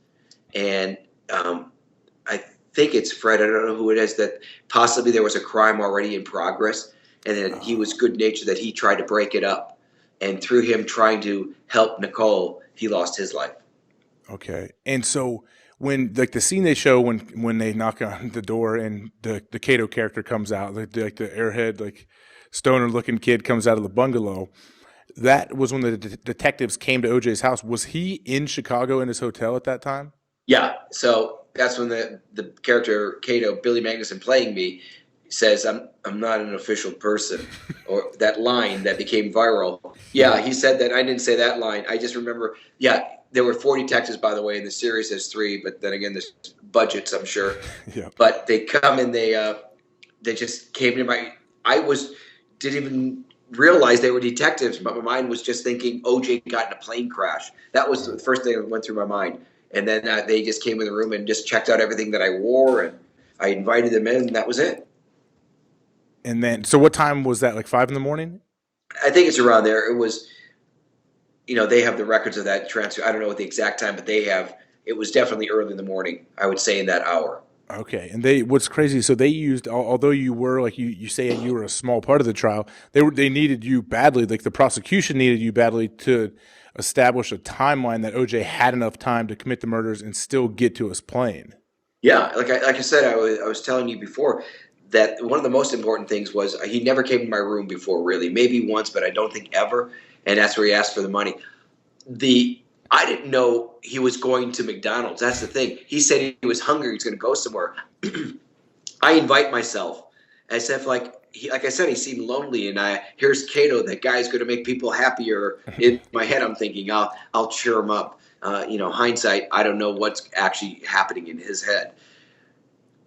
and I think it's Fred, I don't know who it is, that possibly there was a crime already in progress, and that he was good-natured, that he tried to break it up, and through him trying to help Nicole, he lost his life. Okay. And so when like the scene they show when they knock on the door and the Kato character comes out, like the airhead, like stoner looking kid comes out of the bungalow, that was when the detectives came to OJ's house. Was he in Chicago in his hotel at that time? Yeah. So that's when the character Kato, Billy Magnuson playing me, says, I'm not an official person, or that line that became viral. Yeah, he said that. I didn't say that line. I just remember, there were 4 detectives, by the way, in the series. There's 3, but then again, there's budgets, I'm sure. Yeah. But they come and they just came to didn't even realize they were detectives, but my mind was just thinking OJ got in a plane crash. That was the first thing that went through my mind. And then they just came in the room and just checked out everything that I wore, and I invited them in, and that was it. And then, so what time was that? Like 5 a.m? I think it's around there. It was, they have the records of that transfer. I don't know what the exact time, but it was definitely early in the morning, I would say, in that hour. Okay. And what's crazy, so they used, although you were, like you say you were a small part of the trial, they needed you badly, like the prosecution needed you badly to establish a timeline that OJ had enough time to commit the murders and still get to his plane. Yeah. Like I said, I was telling you before, that one of the most important things was he never came to my room before, really. Maybe once, but I don't think ever. And that's where he asked for the money. I didn't know he was going to McDonald's. That's the thing. He said he was hungry. He was going to go somewhere. I invite myself. As if like I said, he seemed lonely. And here's Kato, that guy's going to make people happier. In my head, I'm thinking, I'll cheer him up. Hindsight, I don't know what's actually happening in his head.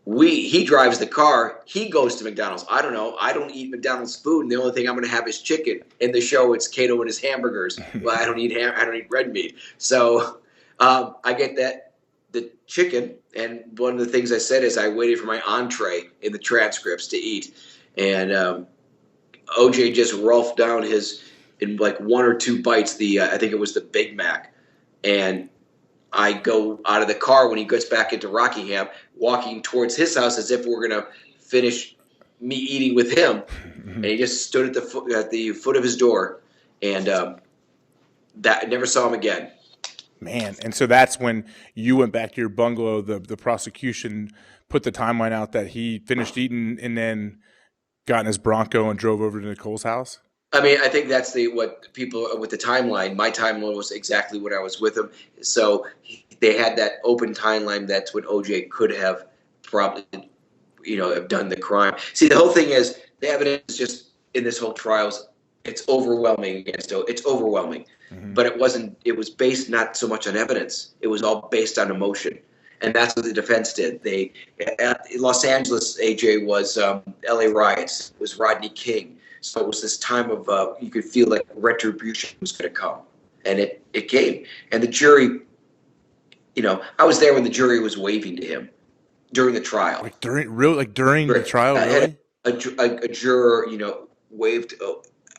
He drives the car. He goes to McDonald's. I don't know. I don't eat McDonald's food, and the only thing I'm going to have is chicken. In the show, it's Kato and his hamburgers. Well, I don't eat red meat. So I get that the chicken, and one of the things I said is I waited for my entree in the transcripts to eat, and OJ just rolfed down in like one or two bites. I think it was the Big Mac, and I go out of the car when he gets back into Rockingham, walking towards his house as if we're gonna finish me eating with him, and he just stood at the foot of his door, and that I never saw him again. Man, and so that's when you went back to your bungalow. The prosecution put the timeline out that he finished eating and then got in his Bronco and drove over to Nicole's house. I mean, I think that's what people with the timeline. My timeline was exactly when I was with him, so they had that open timeline. That's when OJ could have probably, have done the crime. See, the whole thing is the evidence just in this whole trial it's overwhelming. It's overwhelming, but it wasn't. It was based not so much on evidence. It was all based on emotion, and that's what the defense did. Los Angeles, AJ, was L.A. riots. It was Rodney King. So it was this time of you could feel like retribution was going to come, and it came. And the jury, I was there when the jury was waving to him during the trial. During the trial, really? A juror, waved.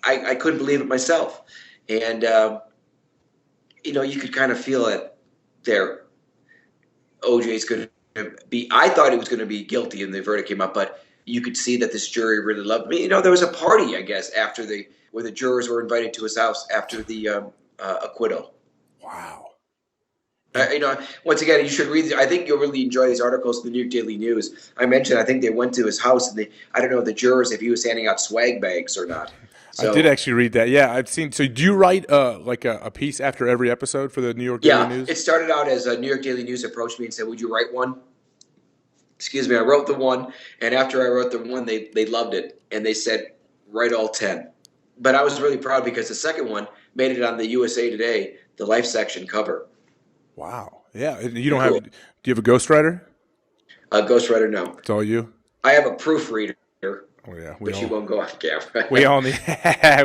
I couldn't believe it myself, and you could kind of feel it there. OJ's going to be. I thought he was going to be guilty, and the verdict came up, but you could see that this jury really loved me. There was a party, I guess, where the jurors were invited to his house after the acquittal. Wow. Once again, you should read. I think you'll really enjoy these articles in the New York Daily News. I mentioned, I think they went to his house, and I don't know the jurors if he was handing out swag bags or not. So, I did actually read that. Yeah, I've seen. So do you write like a piece after every episode for the New York Daily News? Yeah, it started out as a New York Daily News approached me and said, "Would you write one?" Excuse me, I wrote the one, and after I wrote the one, they loved it, and they said, "Write all 10." But I was really proud because the second one made it on the USA Today, the Life section cover. Wow. Yeah. You don't have? Do you have a ghostwriter? A ghostwriter, no. It's all you. I have a proofreader. Oh yeah, but she won't go on camera. We all need.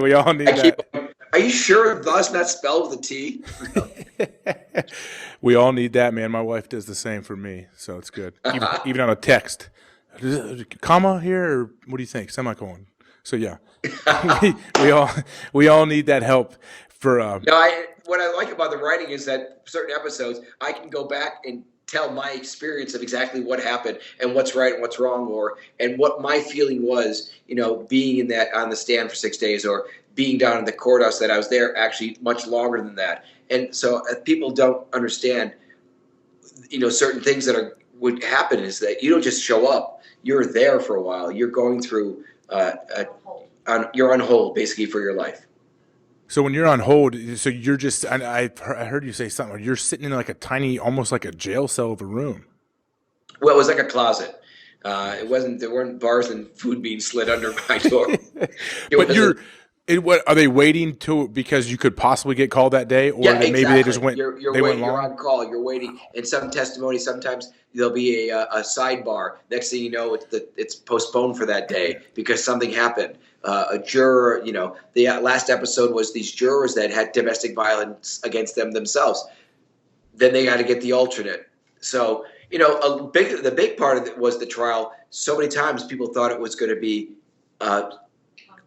We all need that. Are you sure thus not spelled with a T? We all need that, man. My wife does the same for me, so it's good. Even on a text, comma here, or what do you think? Semicolon. So yeah, we all need that help for. What I like about the writing is that certain episodes I can go back and tell my experience of exactly what happened and what's right and what's wrong, and what my feeling was, being on the stand for 6 days, or being down in the courthouse that I was there actually much longer than that. And so people don't understand, certain things that would happen is that you don't just show up. You're there for a while. You're going through, you're on hold basically for your life. So when you're on hold, so you're just, I heard you say something, you're sitting in like a tiny, almost like a jail cell of a room. Well, it was like a closet. There weren't bars and food being slid under my door. What are they waiting because you could possibly get called that day, or exactly. Maybe they just went? You're waiting. You're on call. You're waiting. In some testimony, sometimes there'll be a sidebar. Next thing you know, it's postponed for that day because something happened. A juror, the last episode was these jurors that had domestic violence against them themselves. Then they got to get the alternate. So the big part of it was the trial. So many times people thought it was going to be a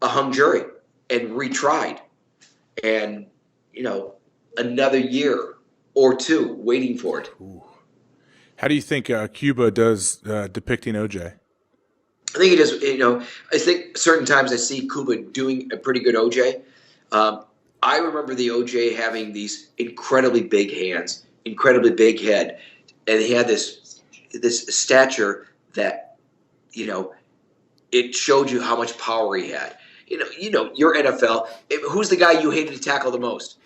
hung jury and retried, and another year or two waiting for it. Ooh. How do you think Kuba does depicting OJ? I think he does. I think certain times I see Kuba doing a pretty good OJ. I remember the OJ having these incredibly big hands, incredibly big head, and he had this stature that it showed you how much power he had. Your NFL. Who's the guy you hated to tackle the most?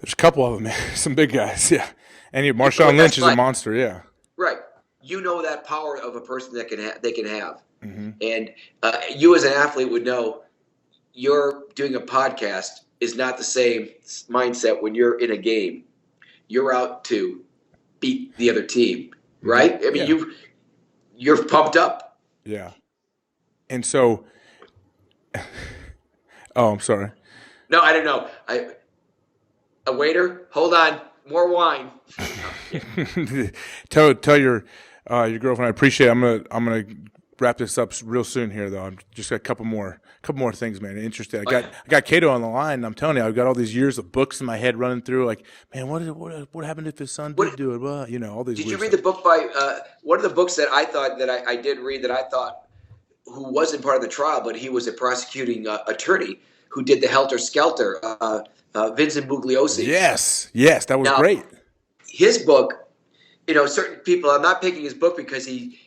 There's a couple of them, man. Some big guys, yeah. And Marshawn Lynch is a monster, yeah. Right. That power of a person that they can have. Mm-hmm. And you as an athlete would know you're doing a podcast is not the same mindset when you're in a game. You're out to beat the other team, right? I mean, you're pumped up. Yeah. And so, I'm sorry. No, I don't know. A waiter, hold on, more wine. tell your girlfriend I appreciate it. I'm gonna wrap this up real soon here though. I'm just got a couple more things, man. Interested. I got Kato on the line. And I'm telling you, I've got all these years of books in my head running through. Like, man, what happened if his son did do it? Well, all these. Did you read the book by one of the books that I thought that I did read that I thought who wasn't part of the trial, but he was a prosecuting attorney who did the Helter Skelter, Vincent Bugliosi. Yes, that was great. His book, certain people, I'm not picking his book because he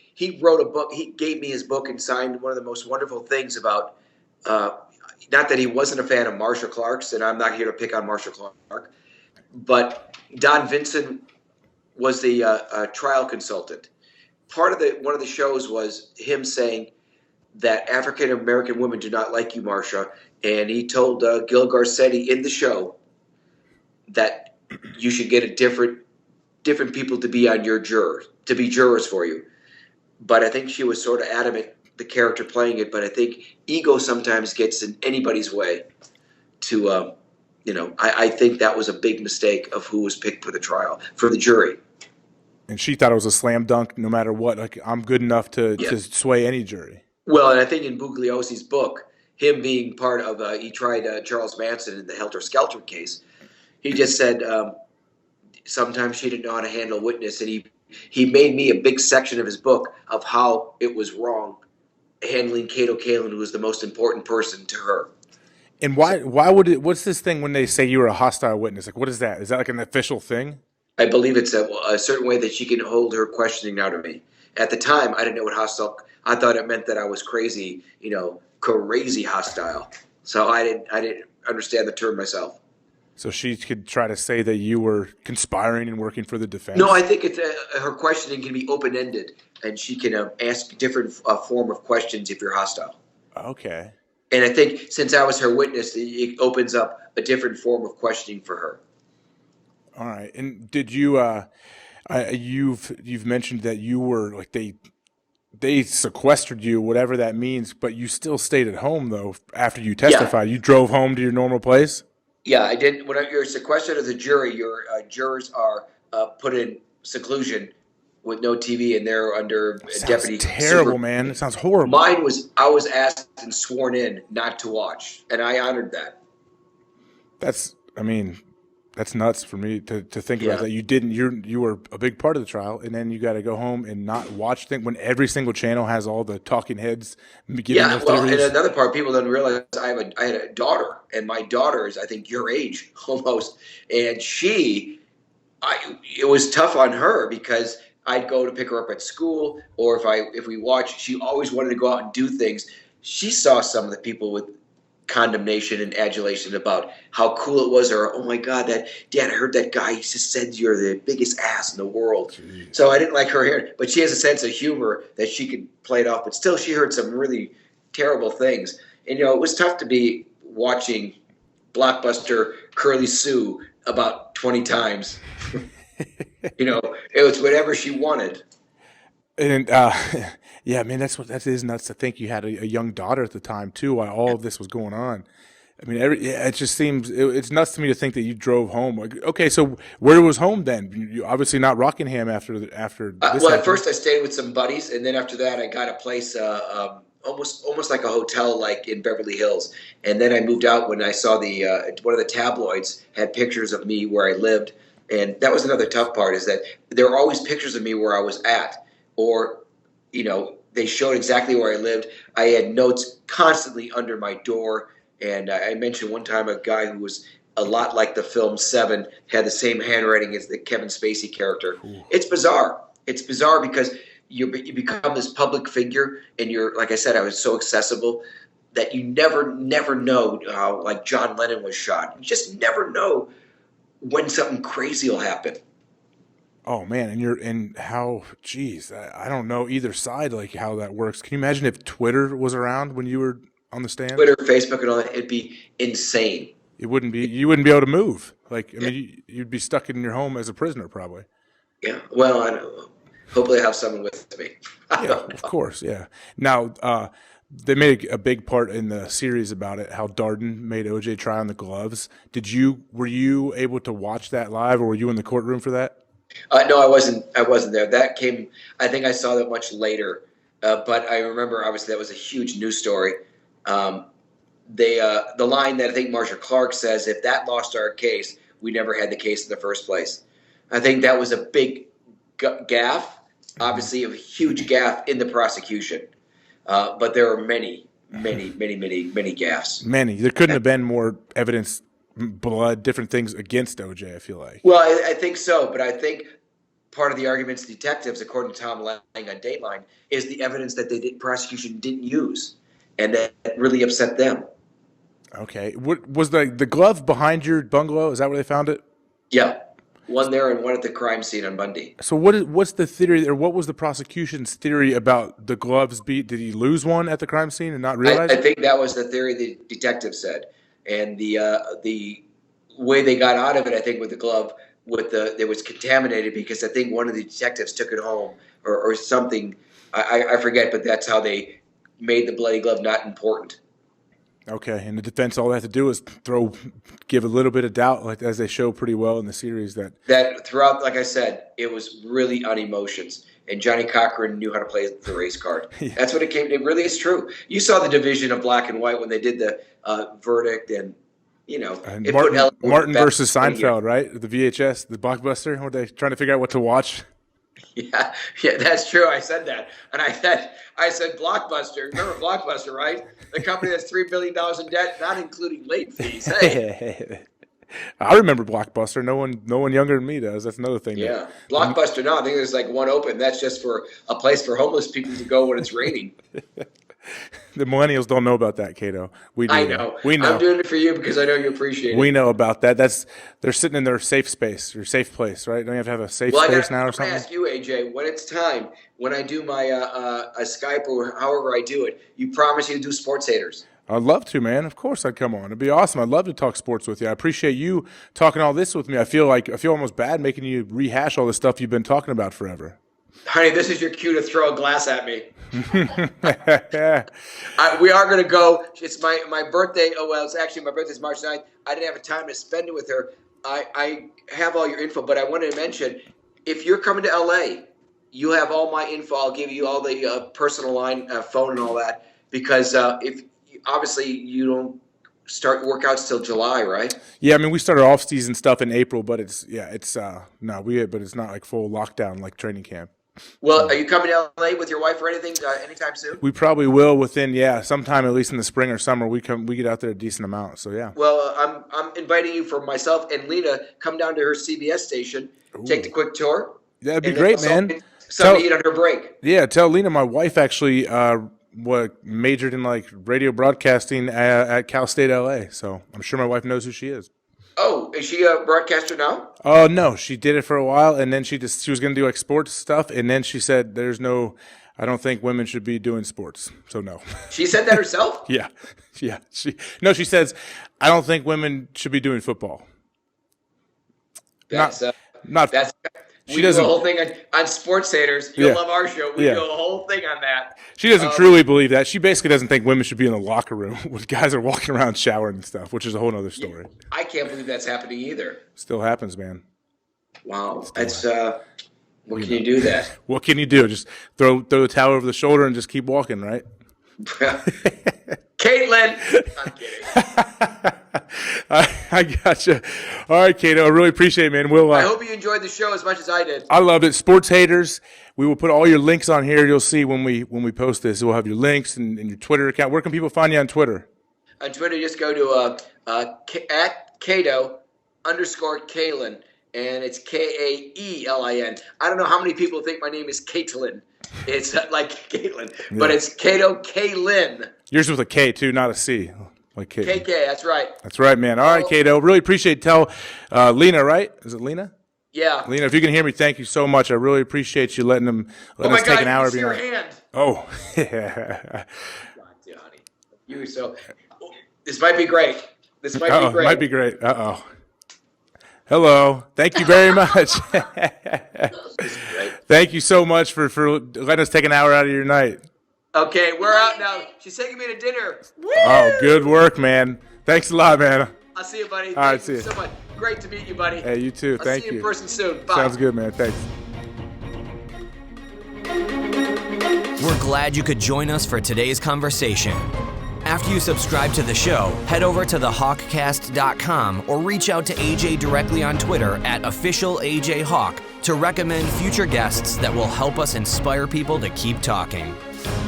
wrote a book. He gave me his book and signed one of the most wonderful things about, not that he wasn't a fan of Marcia Clark's, and I'm not here to pick on Marcia Clark, but Don Vincent was the trial consultant. Part of one of the shows was him saying that African American women do not like you, Marcia, and he told Gil Garcetti in the show that you should get a different people to be on your jurors for you. But I think she was sort of adamant, the character playing it. But I think ego sometimes gets in anybody's way. I think that was a big mistake of who was picked for the trial, for the jury. And she thought it was a slam dunk, no matter what. Like, I'm good enough to sway any jury. Well, and I think in Bugliosi's book, him being part of, he tried Charles Manson in the Helter Skelter case. He just said sometimes she didn't know how to handle witness, and he made me a big section of his book of how it was wrong handling Kato Kaelin, who was the most important person to her. And why would it? What's this thing when they say you were a hostile witness? Like, what is that? Is that like an official thing? I believe it's a certain way that she can hold her questioning now to me. At the time, I didn't know what hostile. I thought it meant that I was crazy, crazy hostile. So I didn't understand the term myself. So she could try to say that you were conspiring and working for the defense? No, I think it's her questioning can be open-ended, and she can ask different form of questions if you're hostile. Okay. And I think since I was her witness, it opens up a different form of questioning for her. All right. And did you you've mentioned that you were like they sequestered you, whatever that means, but you still stayed at home though after you testified. You drove home to your normal place? Yeah, I did. When you're sequestered as a jury, your jurors are put in seclusion with no TV, and they're under deputy. Terrible, man. It sounds horrible. Mine was, I was asked and sworn in not to watch, and I honored that. That's nuts for me to think about that. You were a big part of the trial, and then you got to go home and not watch things when every single channel has all the talking heads giving their theories. And another part people don't realize, I had a daughter, and my daughter is, I think, your age almost, and it was tough on her because I'd go to pick her up at school, or if we watched, she always wanted to go out and do things. She saw some of the people with condemnation and adulation about how cool it was, or, oh my God, Dad, I heard that guy, he just said you're the biggest ass in the world. Jeez. So I didn't like her hearing, but she has a sense of humor that she could play it off, but still she heard some really terrible things. And, it was tough to be watching Blockbuster Curly Sue about 20 times. It was whatever she wanted. And yeah, man, that is nuts to think you had a young daughter at the time too, while all of this was going on. I mean, it just seems it's nuts to me to think that you drove home. Like, okay, so where was home then? You obviously not Rockingham after this. Well, at first I stayed with some buddies, and then after that I got a place almost like a hotel, like in Beverly Hills. And then I moved out when I saw one of the tabloids had pictures of me where I lived, and that was another tough part, is that there were always pictures of me where I was at. Or, they showed exactly where I lived. I had notes constantly under my door. And I mentioned one time a guy who was a lot like the film Seven, had the same handwriting as the Kevin Spacey character. Ooh. It's bizarre. It's bizarre because you become this public figure, and you're, like I said, I was so accessible that you never know how, like John Lennon was shot. You just never know when something crazy will happen. Oh man, I don't know either side, like how that works. Can you imagine if Twitter was around when you were on the stand? Twitter, Facebook, and all that, it'd be insane. You wouldn't be able to move. Like, I mean, you'd be stuck in your home as a prisoner, probably. Yeah. Well, I don't know. Hopefully, I have someone with me. Yeah, of course. Yeah. Now, they made a big part in the series about it, how Darden made OJ try on the gloves. Were you able to watch that live, or were you in the courtroom for that? No, I wasn't. I wasn't there. That came. I think I saw that much later. But I remember, obviously, that was a huge news story. The line that I think Marcia Clark says, "If that lost our case, we never had the case in the first place." I think that was a big gaffe. Obviously, a huge gaffe in the prosecution. But there are many gaffes. Many. There couldn't have been more evidence, blood, different things against OJ, I feel like. Well, I think so, but I think part of the arguments detectives, according to Tom Lang on Dateline, is the evidence that prosecution didn't use, and that really upset them. Okay. What was the glove behind your bungalow? Is that where they found it? Yeah. One there and one at the crime scene on Bundy. So what's the theory, or what was the prosecution's theory about the gloves? Did he lose one at the crime scene and not realize I think that was the theory the detective said. And the way they got out of it, I think, with the glove, it was contaminated because I think one of the detectives took it home or something. I forget, but that's how they made the bloody glove not important. Okay, and the defense, all they have to do is give a little bit of doubt, like as they show pretty well in the series. That throughout, like I said, it was really on emotions. And Johnny Cochran knew how to play the race card. Yeah. That's what it came to. It really is true. You saw the division of black and white when they did the verdict, and and Martin versus Seinfeld, right? The VHS, the Blockbuster. Were they trying to figure out what to watch? Yeah, that's true. I said that, and I said Blockbuster. Remember Blockbuster, right? The company that's $3 billion in debt, not including late fees. Hey, I remember Blockbuster. No one younger than me does. That's another thing. Yeah, Blockbuster. No, I think there's like one open. That's just for a place for homeless people to go when it's raining. The millennials don't know about that, Kato. We do. I know. We know. I'm doing it for you because I know you appreciate it. We know about that. They're sitting in their safe space, or safe place, right? Don't you have a safe space now or something? I ask you, AJ, when it's time, when I do my a Skype or however I do it, you promise you to do Sports Haters. I'd love to, man. Of course I'd come on. It'd be awesome. I'd love to talk sports with you. I appreciate you talking all this with me. I feel almost bad making you rehash all the stuff you've been talking about forever. Honey, this is your cue to throw a glass at me. We are going to go. It's my birthday. Oh, well, it's actually my birthday's March 9th. I didn't have time to spend it with her. I have all your info, but I wanted to mention, if you're coming to L.A., you have all my info. I'll give you all the personal line, phone and all that, because if obviously you don't start workouts till July, right? Yeah, I mean, we started off-season stuff in April, but it's not like full lockdown like training camp. Well, are you coming to LA with your wife or anything anytime soon? We probably will within sometime, at least in the spring or summer. We get out there a decent amount. So yeah. Well, I'm inviting you for myself and Lena. Come down to her CBS station, take the quick tour. That'd be great, man. Something to eat on her break. Yeah, tell Lena my wife actually majored in like radio broadcasting at Cal State LA. So I'm sure my wife knows who she is. Oh, is she a broadcaster now? Oh, no. She did it for a while, and then she was going to do like sports stuff, and then she said I don't think women should be doing sports, so no. She said that herself? Yeah. She says, I don't think women should be doing football. We do a whole thing on Sports Haters. You'll love our show. We do a whole thing on that. She doesn't truly believe that. She basically doesn't think women should be in the locker room when guys are walking around showering and stuff, which is a whole other story. I can't believe that's happening either. Still happens, man. Wow. That's what can you do that? What can you do? Just throw the towel over the shoulder and just keep walking, right? Caitlin! I'm kidding. I gotcha. All right, Kato. I really appreciate it, man. I hope you enjoyed the show as much as I did. I loved it. Sports Haters. We will put all your links on here. You'll see when we post this. We'll have your links and your Twitter account. Where can people find you on Twitter? On Twitter, just go to at Kato _Kaelin, and it's Kaelin. I don't know how many people think my name is Caitlin. It's like Caitlin, but it's Kato Kaelin. Yours with a K too, not a C. Like KK, that's right. That's right, man. All right, Kato. Really appreciate it. Tell Lena, right? Is it Lena? Yeah. Lena, if you can hear me, thank you so much. I really appreciate you letting us take an hour. Oh, my God, your hand. Oh, yeah. God, Johnny. This might be great. This might be great. Might be great. Uh-oh. Hello. Thank you very much. Thank you so much for letting us take an hour out of your night. Okay, we're out now. She's taking me to dinner. Woo! Oh, good work, man. Thanks a lot, man. I'll see you, buddy. All right, Thank you see so much. Great to meet you, buddy. Hey, you too. I'll Thank see you you. in person soon. Bye. Sounds good, man. Thanks. We're glad you could join us for today's conversation. After you subscribe to the show, head over to thehawkcast.com or reach out to AJ directly on Twitter at @officialAJHawk to recommend future guests that will help us inspire people to keep talking.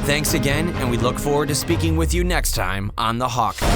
Thanks again, and we look forward to speaking with you next time on the HawkCast.